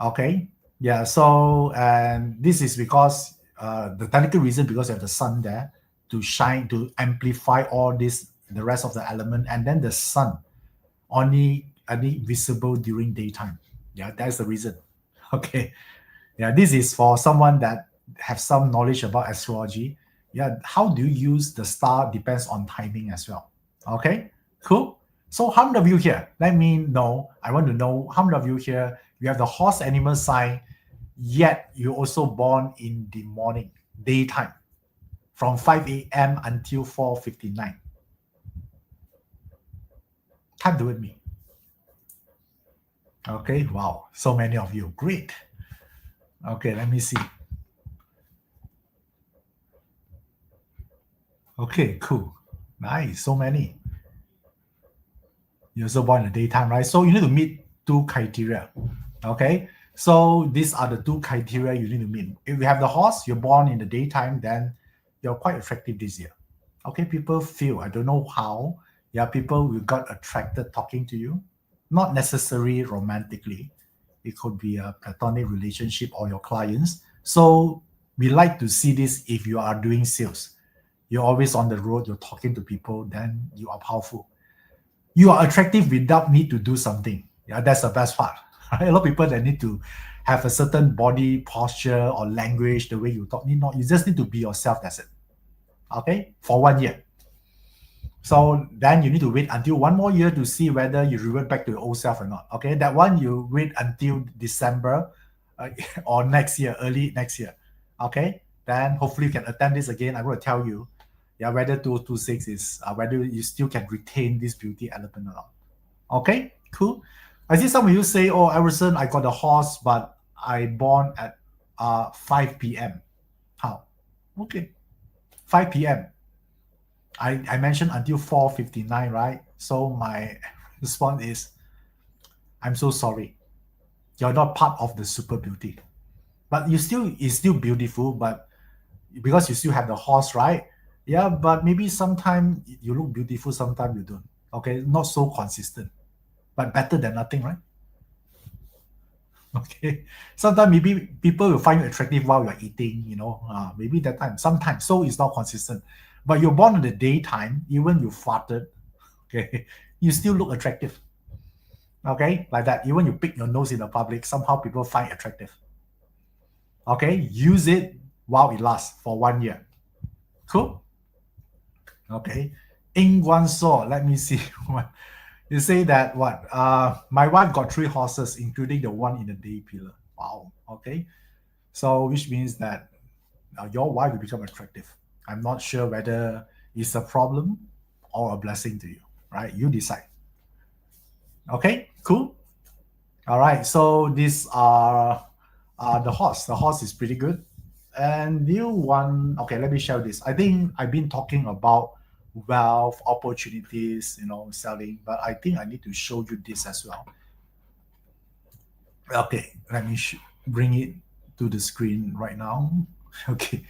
Okay, yeah. So and this is because the technical reason because you have the sun there to shine to amplify all this the rest of the element, and then the sun only visible during daytime. Yeah, that's the reason. Okay, yeah, this is for someone that have some knowledge about astrology. Yeah, how do you use the star depends on timing as well. Okay, cool. So how many of you here? Let me know. I want to know how many of you here you have the horse animal sign, yet you also born in the morning, daytime, from 5 a.m. until 4:59. Can't do it me. Okay, wow, so many of you. Great. Okay, let me see. Okay, cool. Nice, so many. You also born in the daytime, right? So you need to meet two criteria. Okay. So these are the two criteria you need to meet. If you have the horse, you're born in the daytime, then you're quite attractive this year. Okay, people feel, I don't know how. Yeah, people will got attracted talking to you. Not necessarily romantically. It could be a platonic relationship or your clients. So we like to see this if you are doing sales. You're always on the road, you're talking to people, then you are powerful. You are attractive without need to do something. Yeah, that's the best part. Right? A lot of people that need to have a certain body posture or language, the way you talk, need not. You just need to be yourself. That's it. Okay, for 1 year. So then you need to wait until one more year to see whether you revert back to your old self or not. Okay, that one you wait until December or next year, early next year. Okay, then hopefully you can attend this again. I'm going to tell you, yeah, whether 226 is whether you still can retain this beauty element or not. Okay, cool. I see some of you say, oh, Everson, I got a horse, but I born at 5 p.m. How? Okay, 5 p.m. I mentioned until 4:59, right? So my response is, I'm so sorry. You're not part of the super beauty. But it's still beautiful, but because you still have the horse, right? Yeah, but maybe sometime you look beautiful, sometimes you don't. Okay, not so consistent, but better than nothing, right? Okay, sometimes maybe people will find you attractive while you're eating, maybe that time, sometimes. So it's not consistent. But you're born in the daytime, even you farted, okay, you still look attractive. Okay, like that. Even you pick your nose in the public, somehow people find attractive. Okay, use it while it lasts for 1 year. Cool. Okay. Ing Guan Saw, let me see. You say that what? My wife got 3 horses, including the one in the day pillar. Wow. Okay. So which means that your wife will become attractive. I'm not sure whether it's a problem or a blessing to you, right? You decide. Okay, cool. All right. So these are the horse. The horse is pretty good. And new one, okay, let me share this. I think I've been talking about wealth, opportunities, selling, but I think I need to show you this as well. Okay, let me bring it to the screen right now. Okay,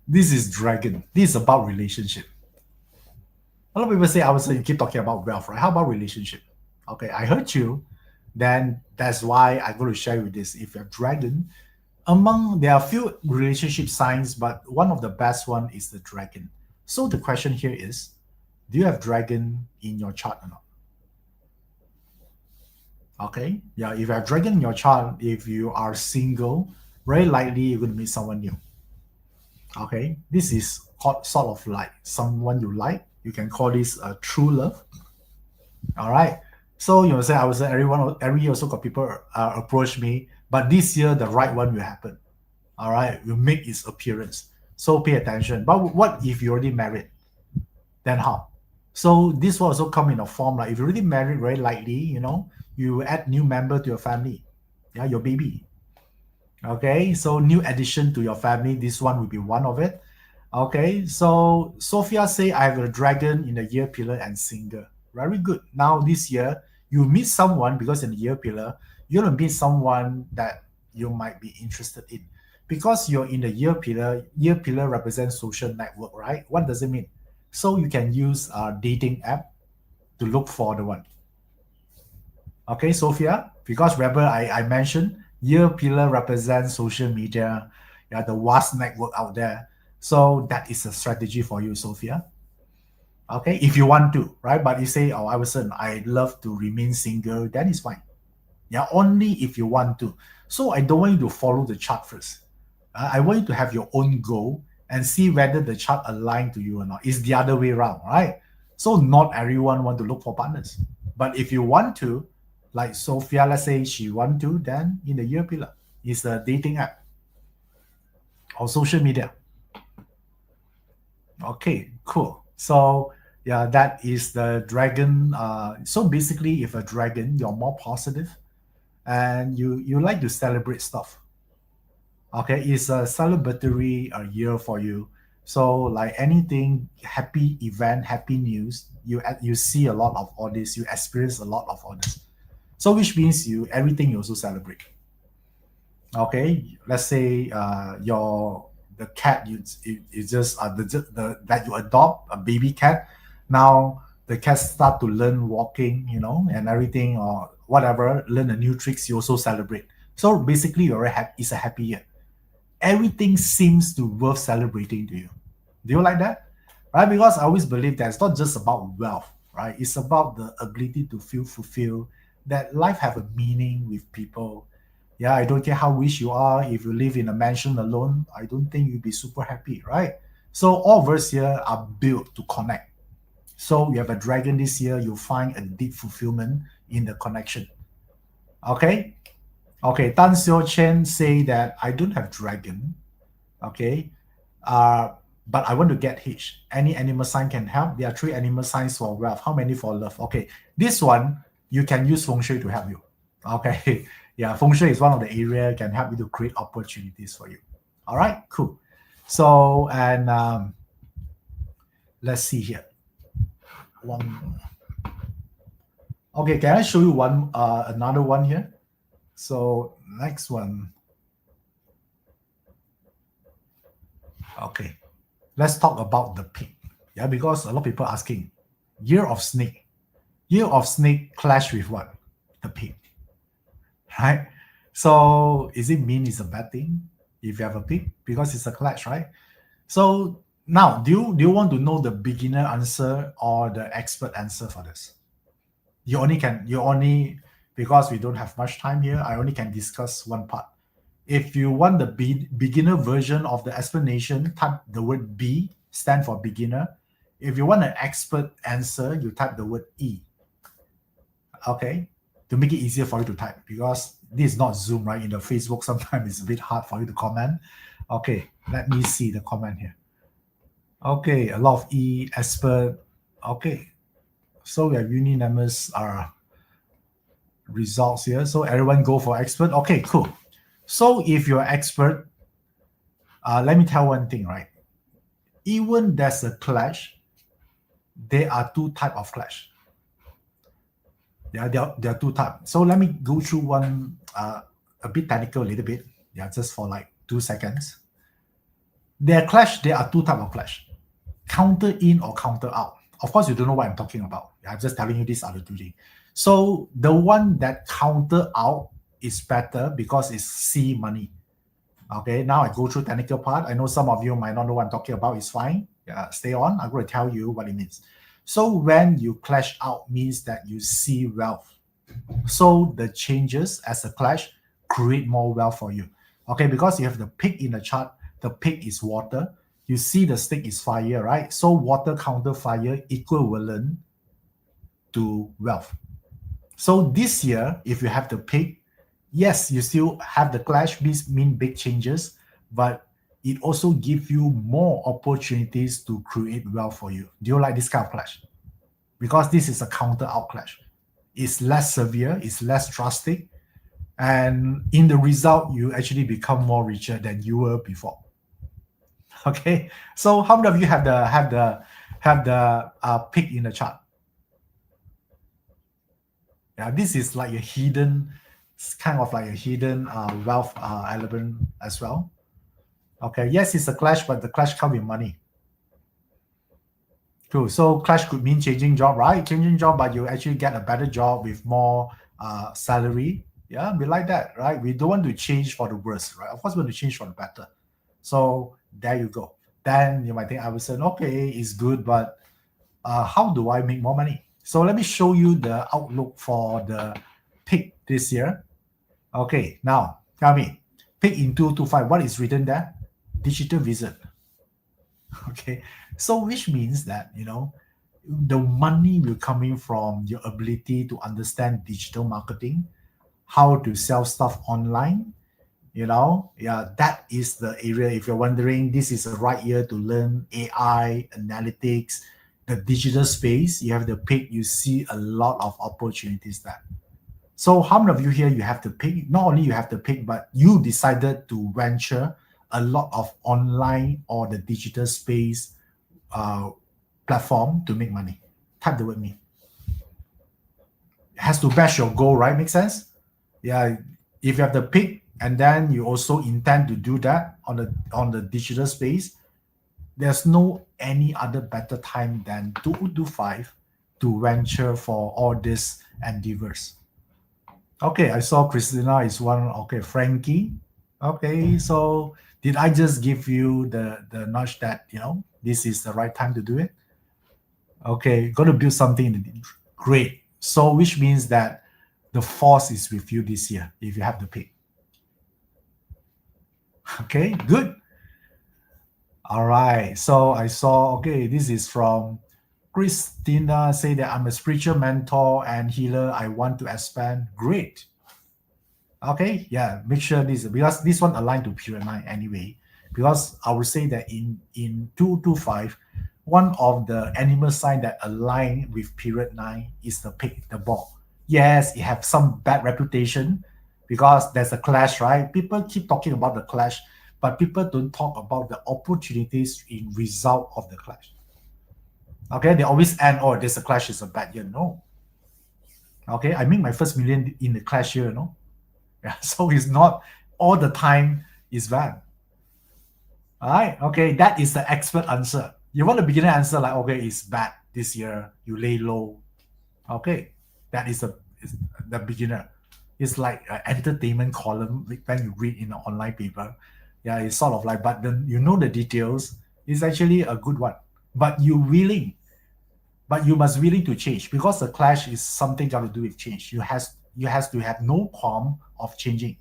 this is Dragon. This is about relationship. A lot of people say, I was saying, you keep talking about wealth, right? How about relationship? Okay, I heard you. Then that's why I'm going to share with this. If you're Dragon, there are a few relationship signs, but one of the best one is the dragon. So the question here is, do you have dragon in your chart or not? Okay, yeah, if you have dragon in your chart, if you are single, very likely you're going to meet someone new. Okay, this is sort of like someone you like. You can call this a true love. All right. So I would say every year also got people approach me, but this year the right one will happen. All right, will make its appearance. So pay attention. But what if you're already married? Then how? So this will also come in a form like if you're already married, very likely, you add new member to your family. Yeah, your baby. Okay, so new addition to your family. This one will be one of it. Okay, so Sophia say I have a dragon in the year pillar and single. Very good. Now this year you meet someone because in the year pillar you're gonna meet someone that you might be interested in. Because you're in the year pillar represents social network, right? What does it mean? So you can use a dating app to look for the one. Okay, Sophia, because remember I mentioned year pillar represents social media, yeah, the vast network out there. So that is a strategy for you, Sophia. Okay, if you want to, right? But you say, oh, I love to remain single, that is fine. Yeah, only if you want to. So I don't want you to follow the chart first. I want you to have your own goal and see whether the chart align to you or not. It's the other way around, right? So not everyone want to look for partners. But if you want to, like Sophia, let's say she want to, then in the year pillar, is a dating app or social media. Okay, cool. So yeah, that is the dragon. So basically, if a dragon, you're more positive and you like to celebrate stuff. Okay, it's a celebratory year for you. So like anything, happy event, happy news, you see a lot of all this, you experience a lot of all this. So which means everything you also celebrate. Okay, let's say the cat you just that you adopt a baby cat. Now the cat start to learn walking, and everything or whatever, learn a new tricks. You also celebrate. So basically, it's a happy year. Everything seems to worth celebrating to you. Do you like that? Right? Because I always believe that it's not just about wealth, right? It's about the ability to feel fulfilled, that life have a meaning with people. Yeah, I don't care how rich you are. If you live in a mansion alone, I don't think you'll be super happy, right? So all of us here are built to connect. So you have a dragon this year, you'll find a deep fulfillment in the connection. Okay? Okay, Tan Xiao Chen say that I don't have dragon. Okay. But I want to get hitched. Any animal sign can help. There are 3 animal signs for wealth. How many for love? Okay. This one, you can use Feng Shui to help you. Okay. Yeah, Feng Shui is one of the area can help you to create opportunities for you. All right, cool. So, and let's see here. One. Okay, can I show you one another one here? So next one. Okay, let's talk about the pig. Yeah, because a lot of people asking, year of snake. Year of snake clash with what? The pig, right? So is it mean it's a bad thing if you have a pig because it's a clash, right? So now, do you want to know the beginner answer or the expert answer for this? You only because we don't have much time here. I only can discuss one part. If you want the beginner version of the explanation, type the word B, stand for beginner. If you want an expert answer, you type the word E. Okay, to make it easier for you to type, because this is not Zoom, right? In the Facebook, sometimes it's a bit hard for you to comment. Okay, let me see the comment here. Okay, a lot of E, expert. Okay, so we have unanimous results here. So everyone go for expert. Okay, cool. So if you're expert, let me tell one thing, right? Even there's a clash, there are two type of clash. Yeah, there are two types. So let me go through one a bit technical, a little bit. Yeah, just for like 2 seconds. There are two type of clash. Counter in or counter out. Of course, you don't know what I'm talking about. I'm just telling you these are the two things. So the one that counter out is better because it's C money. Okay, now I go through technical part. I know some of you might not know what I'm talking about. It's fine. Yeah, stay on. I'm going to tell you what it means. So when you clash out means that you see wealth. So the changes as a clash create more wealth for you. Okay, because you have the pig in the chart. The pig is water. You see the stick is fire, right? So water counter fire equivalent to wealth. So this year, if you have the pig, yes, you still have the clash, mean big changes, but it also gives you more opportunities to create wealth for you. Do you like this kind of clash? Because this is a counter out clash. It's less severe, it's less drastic, and in the result, you actually become more richer than you were before. Okay, so how many of you have the pig in the chart? Yeah, this is like a hidden, it's kind of like a hidden wealth element as well. Okay, yes, it's a clash, but the clash comes with money. Cool. So clash could mean changing job, right? Changing job, but you actually get a better job with more salary. Yeah, we like that, right? We don't want to change for the worse, right? Of course, we want to change for the better. So there you go. Then you might think, I would say, okay, it's good, but how do I make more money? So let me show you the outlook for the pig this year. Okay, now tell me, pig in 225, what is written there? Digital visit. Okay, so which means that, the money will coming from your ability to understand digital marketing, how to sell stuff online. Yeah, that is the area. If you're wondering, this is the right year to learn AI, analytics, the digital space. You have the pig, you see a lot of opportunities there. So how many of you here, you have the pig? Not only you have the pig, but you decided to venture a lot of online or the digital space platform to make money. Type the word me. It has to match your goal, right? Make sense? Yeah. If you have the pig and then you also intend to do that on the digital space, there's no any other better time than 225 to venture for all these endeavors. Okay, I saw Christina is one. Okay, Frankie. Okay, so did I just give you the nudge that this is the right time to do it? Okay, got to build something great. So which means that the force is with you this year if you have the pick. Okay, good. All right. So I saw. Okay, this is from Christina. Say that I'm a spiritual mentor and healer. I want to expand. Great. Okay, yeah, make sure this, because this one aligned to period 9 anyway, because I would say that in 225, one of the animal sign that align with period 9 is the pig, the ball. Yes, it have some bad reputation because there's a clash, right? People keep talking about the clash, but people don't talk about the opportunities in result of the clash. Okay, they always end, oh, there's a clash, it's a bad year. No. Okay, I make my first million in the clash year, Yeah, so it's not all the time is bad. All right, okay, that is the expert answer. You want a beginner answer like, okay, it's bad this year, you lay low. Okay, that is the beginner. It's like an entertainment column when you read in an online paper. Yeah, it's sort of like, but then you know the details. It's actually a good one. But you must willing to change because the clash is something got to do with change. You has to have no qualm of changing.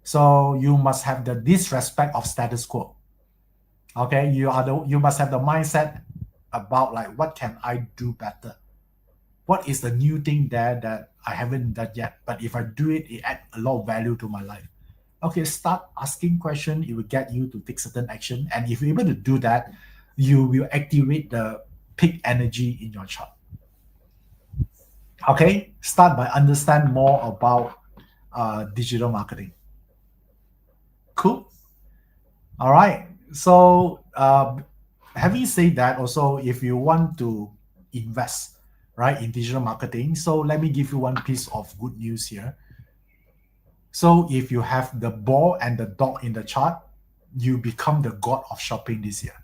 So you must have the disrespect of status quo. Okay, you must have the mindset about like what can I do better? What is the new thing there that I haven't done yet? But if I do it, it adds a lot of value to my life. Okay, start asking questions. It will get you to take certain action. And if you're able to do that, you will activate the peak energy in your chart. Okay, start by understand more about digital marketing. Cool. All right. So having said that, also if you want to invest, right, in digital marketing, so let me give you one piece of good news here. So if you have the ball and the dog in the chart, you become the god of shopping this year.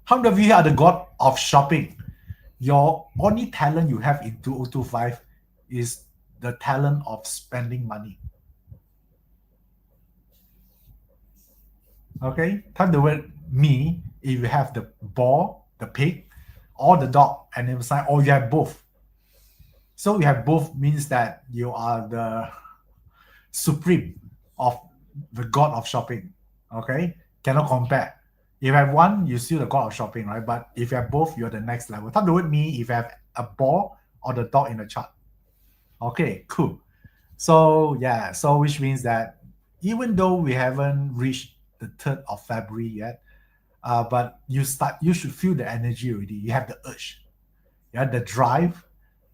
How many of you are the god of shopping? Your only talent you have in 2025 is the talent of spending money. Okay, type the word me if you have the ball, the pig, or the dog, and then sign, or you have both. So you have both means that you are the supreme of the god of shopping. Okay, cannot compare. If you have one, you're still the god of shopping, right? But if you have both, you're the next level. Type the word me if you have a ball or the dog in the chart. Okay, cool. So yeah, so which means that even though we haven't reached the 3rd of February yet, but you should feel the energy already. You have the urge, yeah, the drive.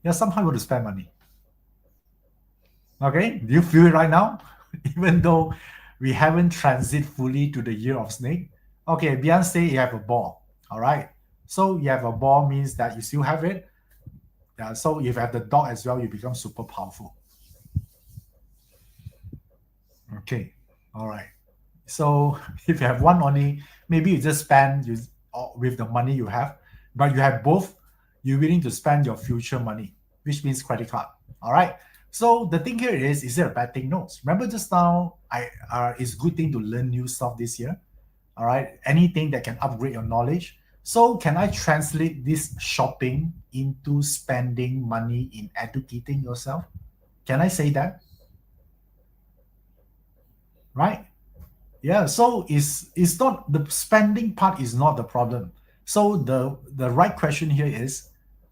Yeah, somehow you want to spend money. Okay, do you feel it right now? Even though we haven't transit fully to the year of snake. Okay, Beyonce, you have a ball. All right. So you have a ball means that you still have it. Yeah, so if you have the dog as well, you become super powerful. Okay. All right. So if you have one only, maybe you just spend with the money you have, but you have both, you're willing to spend your future money, which means credit card. All right. So the thing here is there a bad thing? No. Remember just now, it's a good thing to learn new stuff this year. All right. Anything that can upgrade your knowledge. So can I translate this shopping into spending money in educating yourself? Can I say that? Right? Yeah, so it's not the spending part is not the problem. So the right question here is,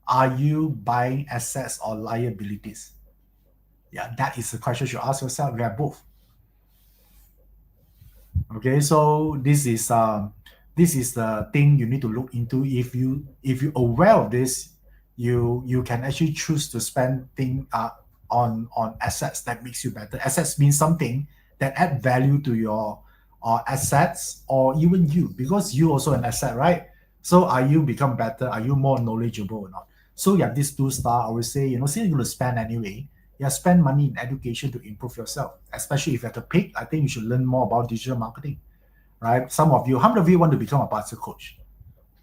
are you buying assets or liabilities? Yeah, that is the question you ask yourself. We have both. Okay, so this is the thing you need to look into. If you're aware of this, you can actually choose to spend thing on assets that makes you better. Assets means something that add value to your assets or even you, because you also an asset, right? So are you become better? Are you more knowledgeable or not? So you have these two star. I would say, since you're going to spend anyway, yeah, spend money in education to improve yourself. Especially if you have to pick, I think you should learn more about digital marketing, right? Some of you, how many of you want to become a parser coach?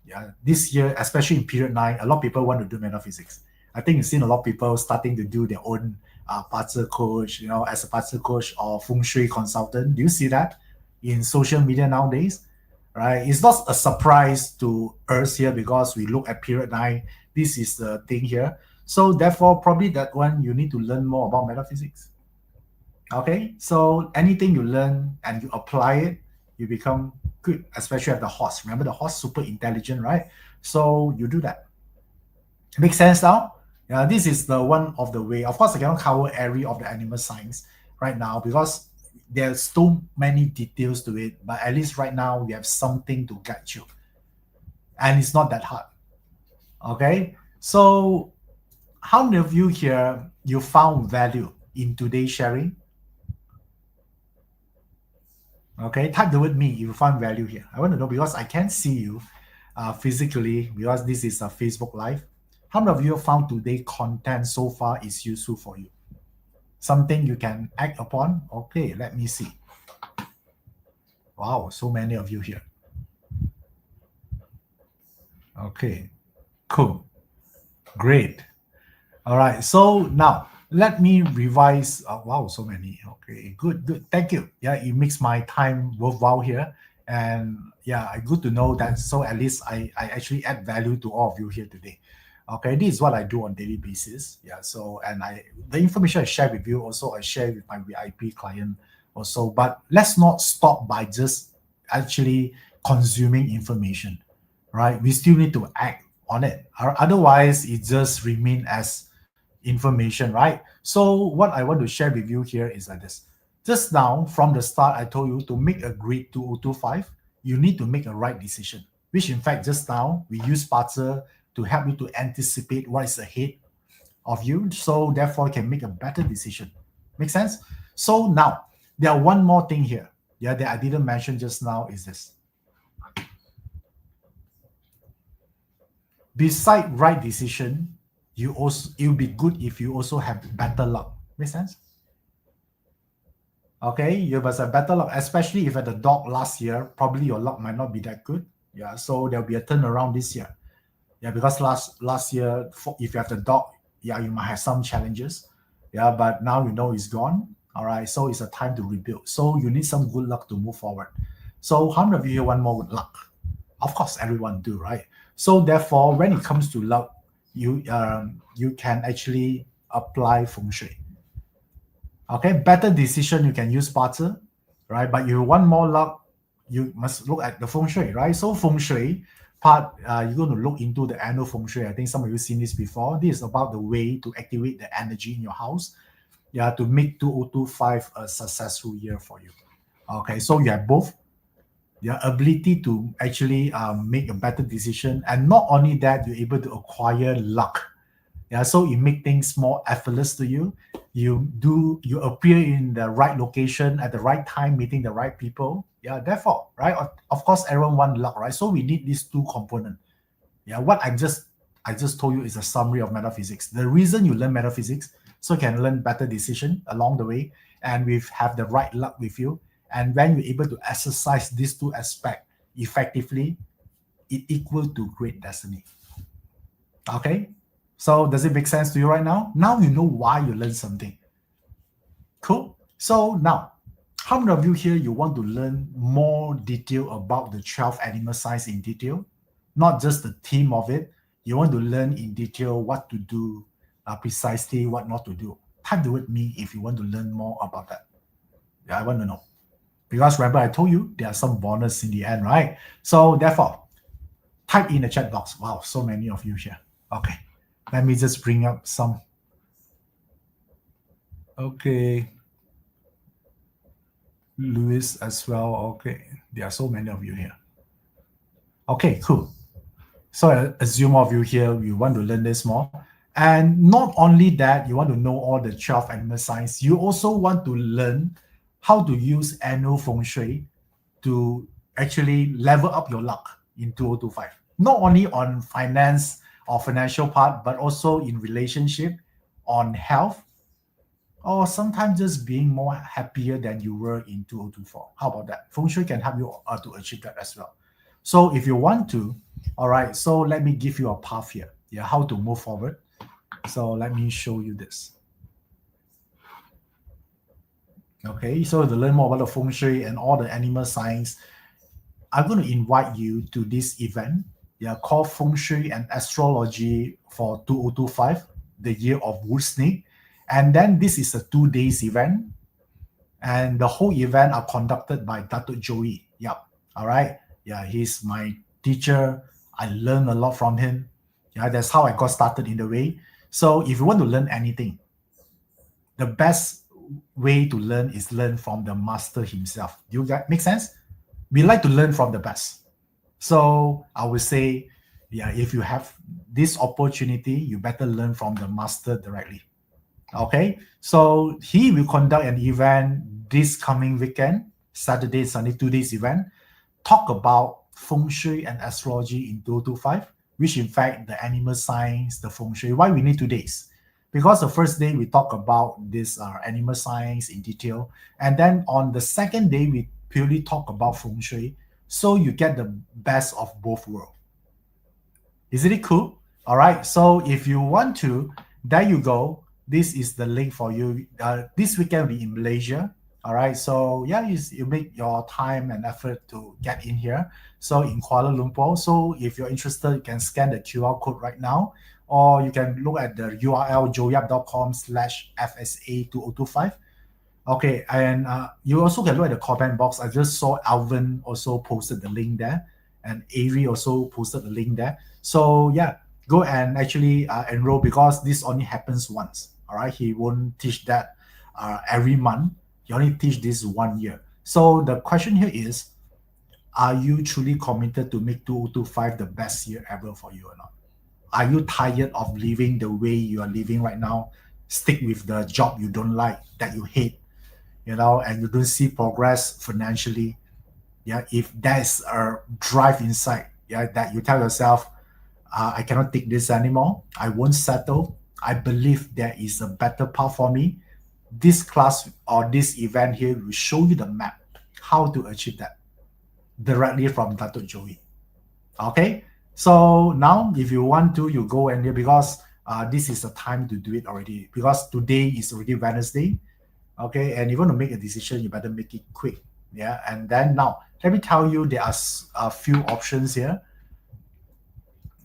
Yeah, this year, especially in period 9, a lot of people want to do metaphysics. I think you've seen a lot of people starting to do their own parser coach, as a parser coach or Feng Shui consultant. Do you see that in social media nowadays? Right? It's not a surprise to us here because we look at period 9. This is the thing here. So therefore, probably that one you need to learn more about metaphysics. Okay, so anything you learn and you apply it, you become good, especially at the horse. Remember the horse super intelligent, right? So you do that. Make sense now? Yeah, this is the one of the way. Of course, I cannot cover every of the animal science right now because there's so many details to it. But at least right now we have something to guide you, and it's not that hard. Okay, so how many of you here, you found value in today's sharing? Okay, type the word me if you find value here. I want to know because I can't see you physically because this is a Facebook Live. How many of you found today content so far is useful for you? Something you can act upon? Okay, let me see. Wow, so many of you here. Okay, cool. Great. All right, so now let me revise. Wow, so many. Okay, good, good. Thank you. Yeah, it makes my time worthwhile here. And yeah, good to know that. So at least I actually add value to all of you here today. Okay, this is what I do on daily basis. Yeah, so and the information I share with you also I share with my VIP client also. But let's not stop by just actually consuming information, right? We still need to act on it. Otherwise, it just remain as information, right? So what I want to share with you here is like this. Just now, from the start, I told you to make a great 2025, you need to make a right decision, which in fact, just now, we use Parser to help you to anticipate what is ahead of you. So therefore, you can make a better decision. Make sense? So now, there are one more thing here. Yeah, that I didn't mention just now is this. Beside right decision, it'll be good if you also have better luck. Make sense? Okay, you must have better luck, especially if you had a dog last year, probably your luck might not be that good. Yeah, so there'll be a turnaround this year. Yeah, because last year, if you have the dog, yeah, you might have some challenges. Yeah, but now you know it's gone. All right, so it's a time to rebuild. So you need some good luck to move forward. So how many of you want more luck? Of course, everyone do, right? So therefore, when it comes to luck, you can actually apply Feng Shui. Okay, better decision you can use Parzer, right? But you want more luck, you must look at the Feng Shui, right? So Feng Shui part, you're going to look into the annual Feng Shui. I think some of you seen this before. This is about the way to activate the energy in your house, yeah, to make 2025 a successful year for you. Okay, so you have both your ability to actually make a better decision, and not only that, you're able to acquire luck. Yeah, so it make things more effortless to you. You appear in the right location at the right time, meeting the right people. Yeah, therefore, right? Of course, everyone want luck, right? So we need these two components. Yeah, what I just told you is a summary of metaphysics. The reason you learn metaphysics so you can learn better decision along the way, and we have the right luck with you. And when you're able to exercise these two aspects effectively, it equal to great destiny. Okay, so does it make sense to you right now? Now you know why you learn something. Cool. So now, how many of you here you want to learn more detail about the 12 animal signs in detail? Not just the theme of it. You want to learn in detail what to do, precisely what not to do. Type the word me if you want to learn more about that. Yeah, I want to know. Because remember, I told you there are some bonus in the end, right? So therefore, type in the chat box. Wow, so many of you here. Okay, let me just bring up some. Okay. Louis as well. Okay, there are so many of you here. Okay, cool. So I assume all of you here, you want to learn this more. And not only that, you want to know all the 12 animal signs, you also want to learn how to use annual Feng Shui to actually level up your luck in 2025. Not only on finance or financial part, but also in relationship, on health, or sometimes just being more happier than you were in 2024. How about that? Feng Shui can help you to achieve that as well. So if you want to, all right, so let me give you a path here. Yeah, how to move forward. So let me show you this. Okay, so to learn more about the Feng Shui and all the animal signs, I'm going to invite you to this event. Yeah, called Feng Shui and Astrology for 2025, the year of Wood Snake. And then this is a 2 days event. And the whole event are conducted by Dato Joey. Yep. All right. Yeah, he's my teacher. I learned a lot from him. Yeah, that's how I got started in the way. So if you want to learn anything, the best way to learn is learn from the master himself. Do you guys make sense? We like to learn from the best. So I would say Yeah, if you have this opportunity, you better learn from the master directly. Okay, so he will conduct an event this coming weekend, Saturday, Sunday, 2 days event, talk about Feng Shui and astrology in 2025, which in fact the animal science, the Feng Shui. Why we need 2 days? Because the first day we talk about this animal science in detail, and then on the second day we purely talk about Feng Shui, so you get the best of both worlds. Isn't it cool? All right. So if you want to, there you go. This is the link for you. This weekend will be in Malaysia. All right. So yeah, you make your time and effort to get in here. So in Kuala Lumpur. So if you're interested, you can scan the QR code right now, or you can look at the URL joyap.com/FSA2025. Okay, and you also can look at the comment box. I just saw Alvin also posted the link there, and Avery also posted the link there. So yeah, go and actually enroll, because this only happens once. All right, he won't teach that every month. He only teach this 1 year. So the question here is, are you truly committed to make 2025 the best year ever for you or not? Are you tired of living the way you are living right now? Stick with the job you don't like, that you hate, and you don't see progress financially. Yeah, if there's a drive inside, yeah, that you tell yourself, I cannot take this anymore, I won't settle, I believe there is a better path for me, this class or this event here will show you the map how to achieve that directly from Dato Joey. Okay, so now if you want to, you go and because this is the time to do it already, because today is already Wednesday. Okay, and you want to make a decision, you better make it quick. Yeah, and then now let me tell you, there are a few options here.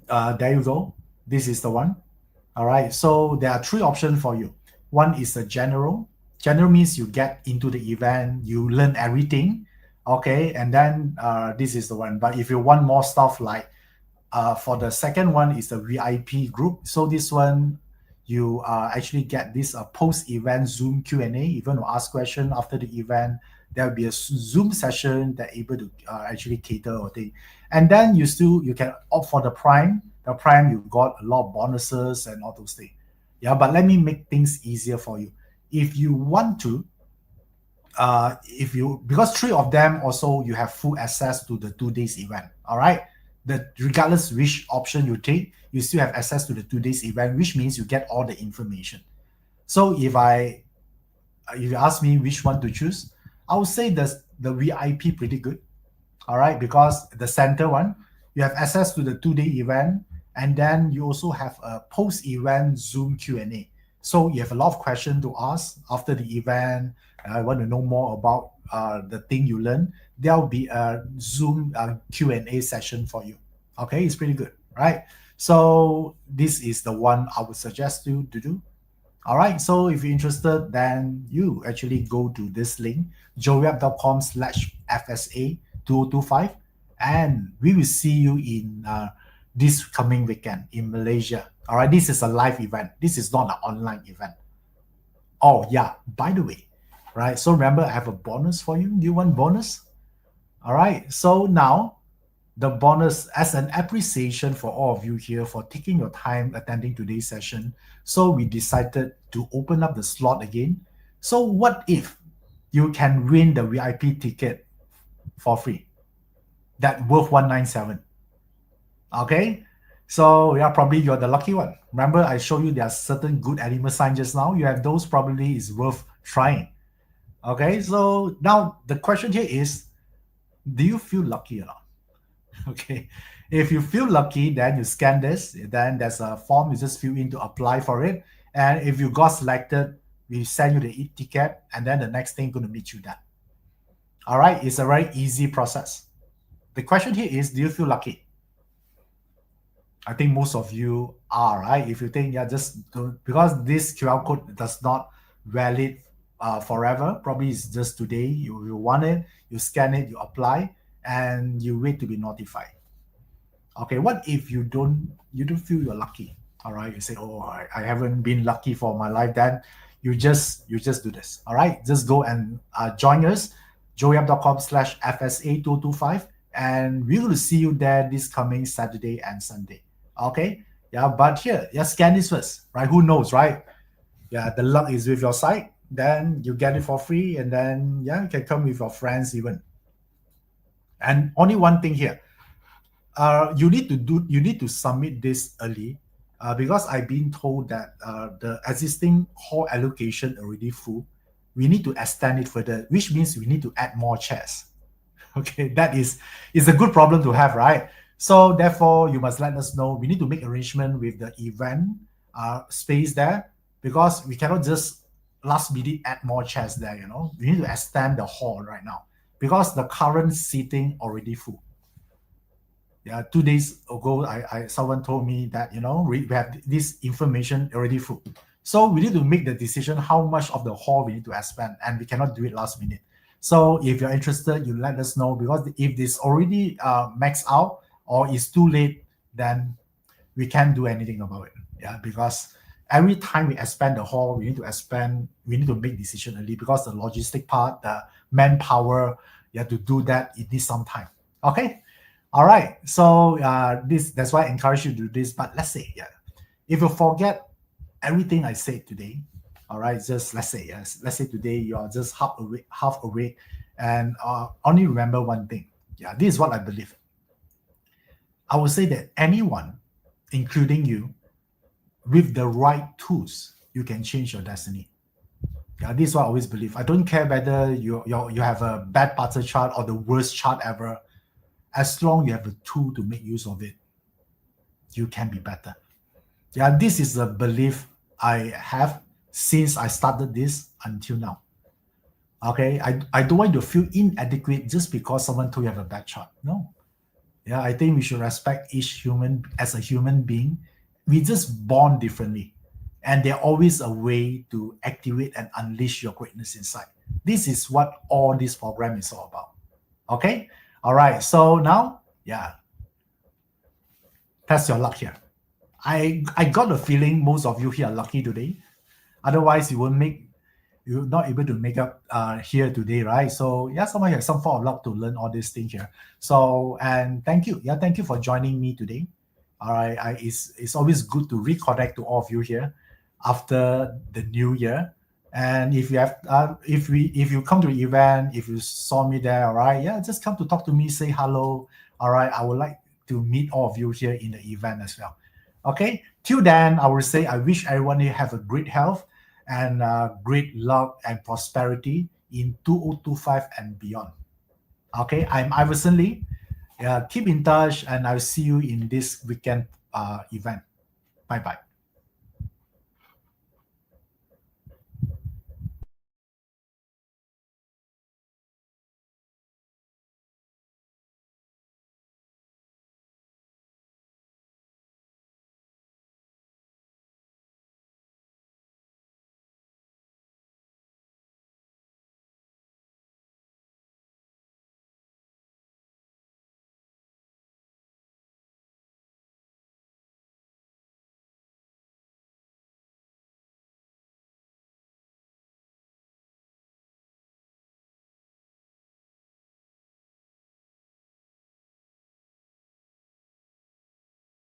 There you go. This is the one. All right, so there are 3 options for you. One is a general. General means you get into the event, you learn everything. Okay, and then this is the one. But if you want more stuff, like for the second one is the VIP group. So this one, you actually get this post-event Zoom Q&A. If you want to ask question after the event, there will be a Zoom session that able to actually cater or thing. And then you can opt for the Prime. The Prime, you got a lot of bonuses and all those things. Yeah, but let me make things easier for you. If you want to, because 3 of them also, you have full access to the 2 days event. All right. That regardless which option you take, you still have access to the 2 days event, which means you get all the information. So if you ask me which one to choose, I would say the VIP pretty good. All right, because the center one, you have access to the 2-day event, and then you also have a post-event Zoom Q&A. So you have a lot of questions to ask after the event. I want to know more about the thing you learn. There will be a Zoom Q&A session for you. Okay, it's pretty good, right? So this is the one I would suggest you to do. All right, so if you're interested, then you actually go to this link, joyap.com/FSA2025, and we will see you in this coming weekend in Malaysia. All right, this is a live event. This is not an online event. Oh yeah, by the way, right? So remember, I have a bonus for you. Do you want bonus? All right, so now the bonus, as an appreciation for all of you here for taking your time attending today's session, so we decided to open up the slot again. So what if you can win the VIP ticket for free, that worth 197? Okay, so yeah, probably you're the lucky one. Remember, I showed you there are certain good animal signs just now. You have those, probably is worth trying. Okay, so now the question here is, do you feel lucky or not? Okay, if you feel lucky, then you scan this, then there's a form you just fill in to apply for it, and if you got selected, we send you the e-ticket, and then the next thing going to meet you that. All right, it's a very easy process. The question here is, do you feel lucky? I think most of you are, right? If you think, yeah, just don't, because this QR code does not valid forever, probably it's just today, you want it, you scan it, you apply, and you wait to be notified. Okay, what if you don't feel you're lucky? All right, you say, oh, I haven't been lucky for my life. Then you just do this. All right, just go and join us, joyap.com/FSA225, and we're going to see you there this coming Saturday and Sunday. Okay, yeah, but here, yeah, scan this first, right? Who knows, right? Yeah, the luck is with your side, then you get it for free, and then yeah, you can come with your friends even. And only one thing here, you need to submit this early, because I've been told that the existing hall allocation already full. We need to extend it further, which means we need to add more chairs. Okay, that is a good problem to have, right? So therefore, you must let us know. We need to make arrangement with the event space there, because we cannot just last minute add more chairs there. We need to extend the hall right now, because the current seating already full. Yeah, 2 days ago, someone told me that we have this information already full. So we need to make the decision how much of the hall we need to expand, and we cannot do it last minute. So if you're interested, you let us know, because if this already maxed out or is too late, then we can't do anything about it. Yeah, because every time we expand the hall, we need to make decision early, because the logistic part, the manpower, you have to do that. It needs some time. Okay. All right. So that's why I encourage you to do this. But let's say, if you forget everything I said today, all right, just let's say today you're just half awake, and only remember one thing. Yeah, this is what I believe. I would say that anyone, including you, with the right tools, you can change your destiny. Yeah, this is what I always believe. I don't care whether you have a bad parter chart or the worst chart ever. As long as you have a tool to make use of it, you can be better. Yeah, this is a belief I have since I started this until now. Okay, I don't want you to feel inadequate just because someone told you have a bad chart. No. Yeah, I think we should respect each human as a human being. We just born differently, and there's always a way to activate and unleash your greatness inside. This is what all this program is all about. Okay. All right, so now, test your luck here. I got a feeling most of you here are lucky today. Otherwise, you're not able to make up here today, right? So someone has some form of luck to learn all these things here. So, and thank you. Thank you for joining me today. All right, it's always good to reconnect to all of you here after the new year. And if you have, if you come to the event, if you saw me there, all right, just come to talk to me, say hello. All right, I would like to meet all of you here in the event as well. Okay, till then, I will say I wish everyone here have a great health and great luck and prosperity in 2025 and beyond. Okay, I'm Iverson Lee. Keep in touch, and I'll see you in this weekend event. Bye bye.